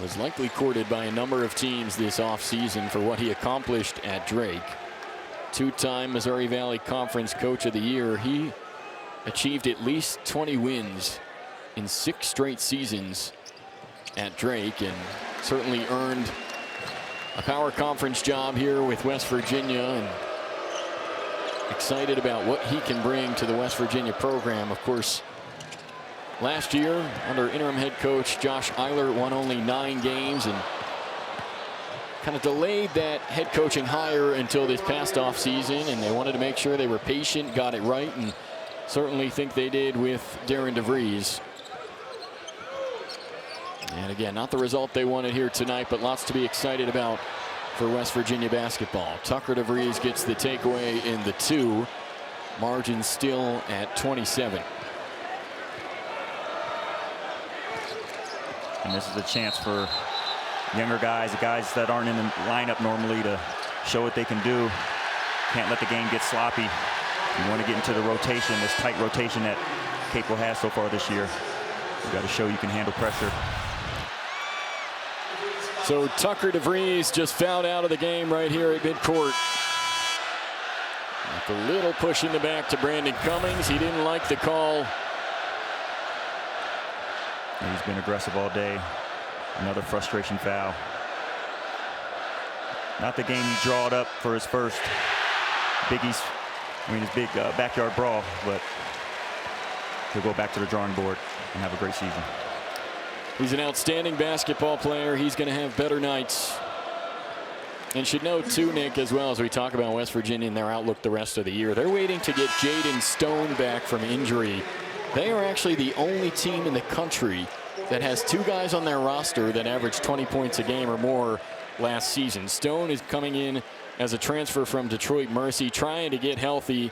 [SPEAKER 1] was likely courted by a number of teams this offseason for what he accomplished at Drake. Two-time Missouri Valley Conference Coach of the Year. He achieved at least 20 wins in 6 straight seasons at Drake, and certainly earned a power conference job here with West Virginia, and excited about what he can bring to the West Virginia program. Of course, last year, under interim head coach Josh Eilert, won only 9 games and kind of delayed that head coaching hire until this past offseason, and they wanted to make sure they were patient, got it right, and certainly think they did with Darren DeVries. And again, not the result they wanted here tonight, but lots to be excited about for West Virginia basketball. Tucker DeVries gets the takeaway in the 2. Margin still at 27.
[SPEAKER 2] And this is a chance for younger guys, the guys that aren't in the lineup normally, to show what they can do. Can't let the game get sloppy. You want to get into the rotation, this tight rotation that Capel has so far this year. You got to show you can handle pressure.
[SPEAKER 1] So Tucker DeVries just fouled out of the game right here at midcourt. With a little push in the back to Brandon Cummings. He didn't like the call.
[SPEAKER 2] He's been aggressive all day. Another frustration foul. Not the game he drawed up for his first his big backyard brawl, but he'll go back to the drawing board and have a great season.
[SPEAKER 1] He's an outstanding basketball player. He's going to have better nights. And should note too, Nick, as well as we talk about West Virginia and their outlook the rest of the year, they're waiting to get Jaden Stone back from injury. They are actually the only team in the country that has 2 guys on their roster that averaged 20 points a game or more last season. Stone is coming in as a transfer from Detroit Mercy, trying to get healthy,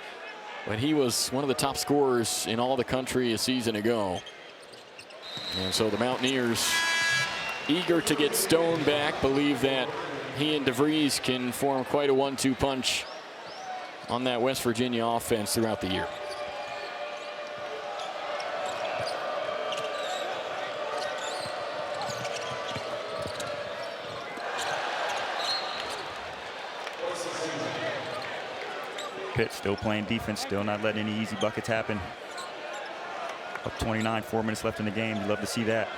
[SPEAKER 1] but he was one of the top scorers in all the country a season ago. And so the Mountaineers, eager to get Stone back, believe that he and DeVries can form quite a 1-2 punch on that West Virginia offense throughout the year.
[SPEAKER 2] Pitt still playing defense, still not letting any easy buckets happen. Up 29, 4 minutes left in the game. You love to see that.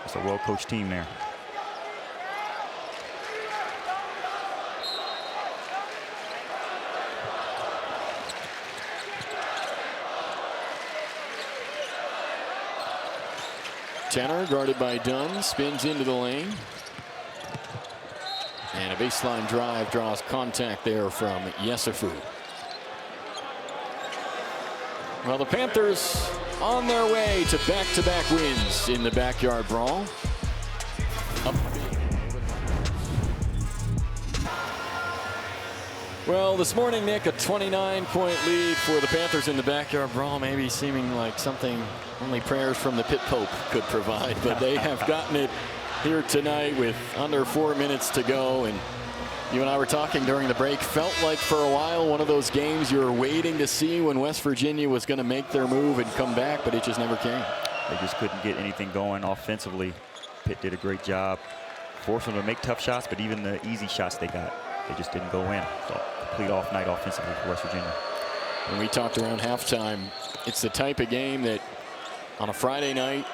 [SPEAKER 2] It's a well-coached team there.
[SPEAKER 1] Tanner, guarded by Dunn, spins into the lane. And a baseline drive draws contact there from Yesufu. Well, the Panthers on their way to back-to-back wins in the backyard brawl. Well, this morning, Nick, a 29-point lead for the Panthers in the backyard brawl, maybe seeming like something only prayers from the Pitt Pope could provide, but they have gotten it here tonight with under 4 minutes to go. And you and I were talking during the break, felt like for a while one of those games you were waiting to see when West Virginia was going to make their move and come back, but it just never came.
[SPEAKER 2] They just couldn't get anything going offensively. Pitt did a great job forcing them to make tough shots, but even the easy shots they got, they just didn't go in. So complete off night offensively for West Virginia.
[SPEAKER 1] When we talked around halftime, it's the type of game that on a Friday night,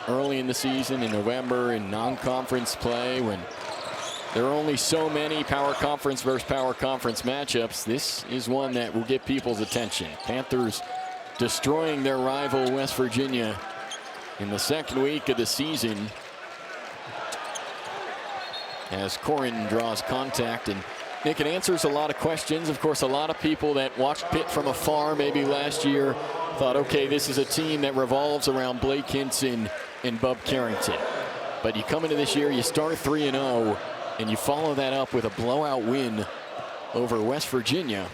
[SPEAKER 1] early in the season in November in non-conference play, when There are only so many power conference versus power conference matchups. This is one that will get people's attention. Panthers destroying their rival West Virginia in the second week of the season as Corin draws contact. And Nick, it answers a lot of questions. Of course, a lot of people that watched Pitt from afar maybe last year thought, okay, this is a team that revolves around Blake Hinson and Bub Carrington. But you come into this year, you start 3-0, and you follow that up with a blowout win over West Virginia.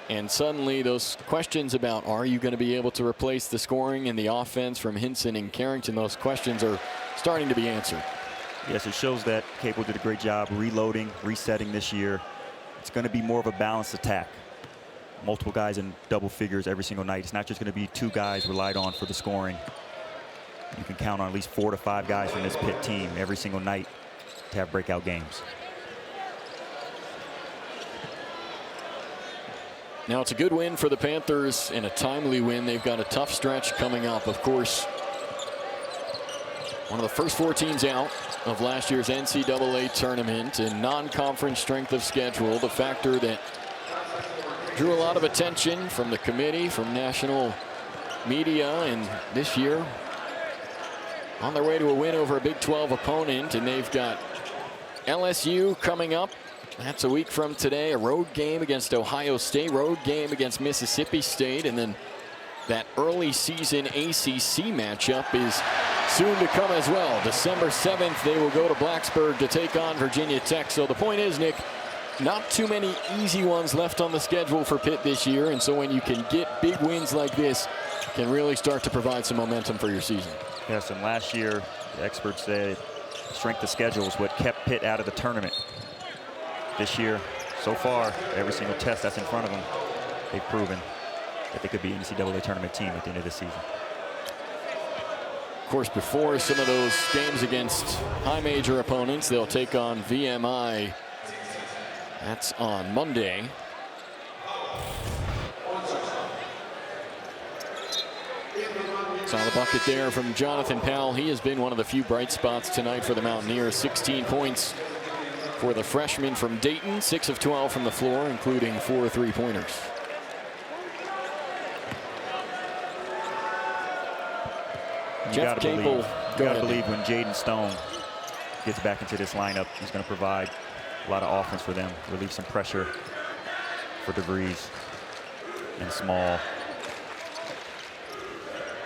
[SPEAKER 1] And suddenly those questions about are you going to be able to replace the scoring and the offense from Hinson and Carrington, those questions are starting to be answered.
[SPEAKER 2] Yes, it shows that Capel did a great job reloading, resetting this year. It's going to be more of a balanced attack. Multiple guys in double figures every single night. It's not just going to be 2 guys relied on for the scoring. You can count on at least 4 to 5 guys from this Pitt team every single night to have breakout games.
[SPEAKER 1] Now it's a good win for the Panthers and a timely win. They've got a tough stretch coming up. Of course, one of the first 4 teams out of last year's NCAA tournament and non-conference strength of schedule, the factor that drew a lot of attention from the committee, from national media, and this year on their way to a win over a Big 12 opponent. And they've got LSU coming up. That's a week from today. A road game against Ohio State, road game against Mississippi State, and then that early season ACC matchup is soon to come as well. December 7th, they will go to Blacksburg to take on Virginia Tech. So the point is, Nick, not too many easy ones left on the schedule for Pitt this year, and so when you can get big wins like this, it can really start to provide some momentum for your season.
[SPEAKER 2] Yes, and last year, the experts said strength of schedule is what kept Pitt out of the tournament. This year, so far, every single test that's in front of them, they've proven that they could be an NCAA tournament team at the end of the season.
[SPEAKER 1] Of course, before some of those games against high major opponents, they'll take on VMI. That's on Monday. Saw the bucket there from Jonathan Powell. He has been one of the few bright spots tonight for the Mountaineers. 16 points for the freshman from Dayton, 6 of 12 from the floor, including 4 3-pointers.
[SPEAKER 2] You gotta believe when Jaden Stone gets back into this lineup, he's going to provide a lot of offense for them, relieve some pressure for DeVries and Small.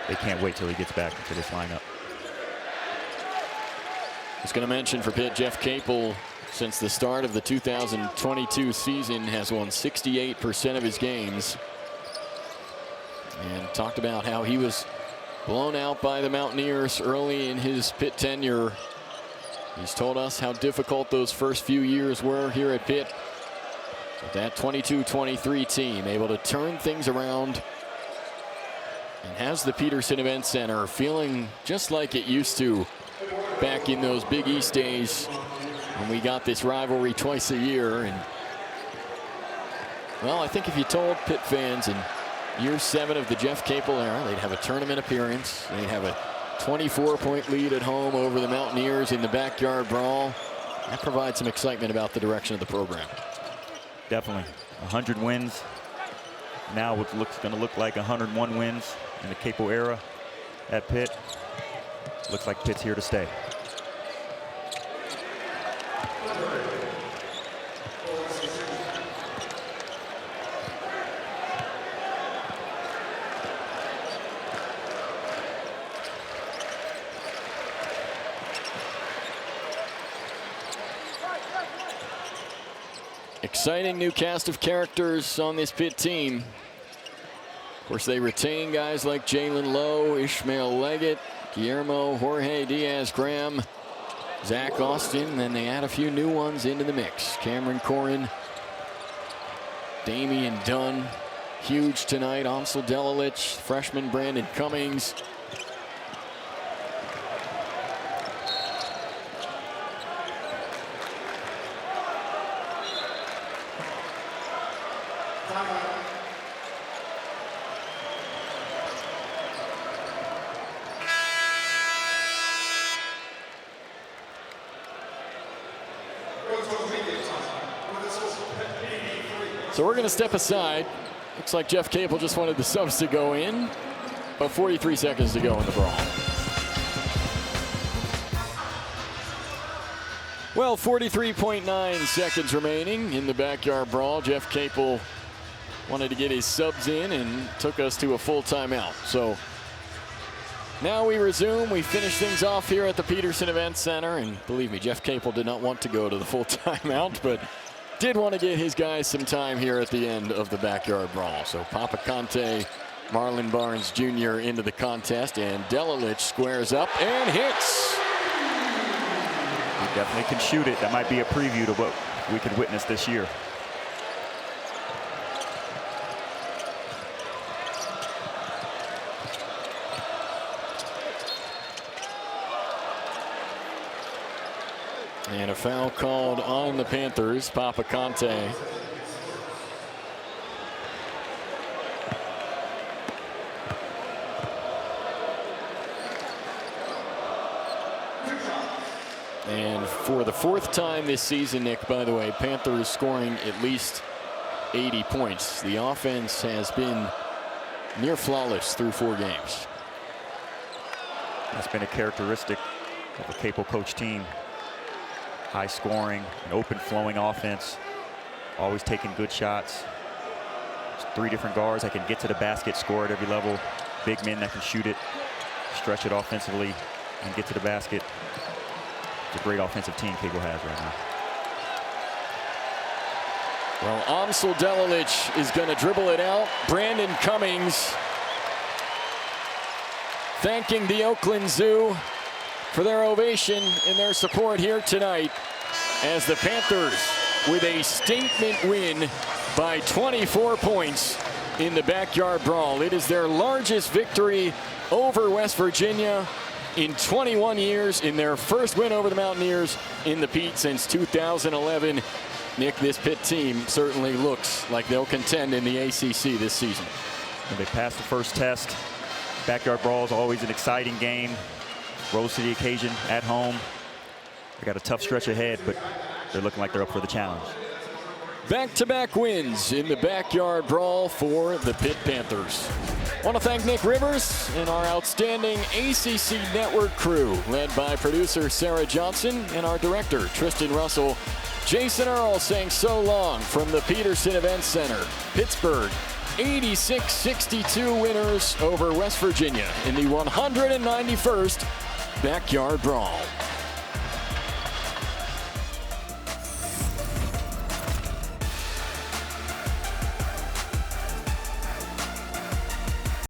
[SPEAKER 2] They can't wait till he gets back into this lineup.
[SPEAKER 1] I was going to mention for Pitt, Jeff Capel, since the start of the 2022 season, has won 68% of his games. And talked about how he was blown out by the Mountaineers early in his Pitt tenure. He's told us how difficult those first few years were here at Pitt. But that 22-23 team able to turn things around and has the Peterson Event Center feeling just like it used to back in those Big East days when we got this rivalry twice a year. And well, I think if you told Pitt fans in year 7 of the Jeff Capel era, they'd have a tournament appearance, they'd have a 24-point lead at home over the Mountaineers in the backyard brawl, that provides some excitement about the direction of the program.
[SPEAKER 2] Definitely. 100 wins. Now it looks going to look like 101 wins in the Capel era at Pitt. Looks like Pitt's here to stay.
[SPEAKER 1] Exciting new cast of characters on this Pitt team. Of course, they retain guys like Jalen Lowe, Ishmael Leggett, Guillermo, Jorge Diaz-Graham, Zach Austin. Then they add a few new ones into the mix. Cameron Corin, Damian Dunn, huge tonight. Ansel Delilich, freshman Brandon Cummings. So we're going to step aside. Looks like Jeff Capel just wanted the subs to go in. About 43 seconds to go in the brawl. Well, 43.9 seconds remaining in the backyard brawl. Jeff Capel wanted to get his subs in and took us to a full timeout. So now we resume. We finish things off here at the Peterson Event Center. And believe me, Jeff Capel did not want to go to the full timeout, but did want to get his guys some time here at the end of the backyard brawl. So Papa Conte, Marlon Barnes Jr. into the contest, and Delilich squares up and hits.
[SPEAKER 2] He definitely can shoot it. That might be a preview to what we could witness this year.
[SPEAKER 1] And a foul called on the Panthers. Papa Conte. And for the fourth time this season, Nick, by the way, Panthers scoring at least 80 points. The offense has been near flawless through 4 games.
[SPEAKER 2] That's been a characteristic of a Capel coach team. High scoring, an open flowing offense, always taking good shots. There's 3 different guards that can get to the basket, score at every level. Big men that can shoot it, stretch it offensively, and get to the basket. It's a great offensive team Capel has right now.
[SPEAKER 1] Well, Amsel Delilich is going to dribble it out. Brandon Cummings thanking the Oakland Zoo for their ovation and their support here tonight as the Panthers with a statement win by 24 points in the backyard brawl. It is their largest victory over West Virginia in 21 years, in their first win over the Mountaineers in the Pete since 2011. Nick, this Pitt team certainly looks like they'll contend in the ACC this season.
[SPEAKER 2] And they passed the first test. Backyard brawl is always an exciting game. Rose to the occasion at home. They got a tough stretch ahead, but they're looking like they're up for the challenge.
[SPEAKER 1] Back-to-back wins in the backyard brawl for the Pitt Panthers. I want to thank Nick Rivers and our outstanding ACC Network crew, led by producer Sarah Johnson and our director, Tristan Russell. Jason Earl saying so long from the Peterson Event Center. Pittsburgh, 86-62 winners over West Virginia in the 191st Backyard Brawl.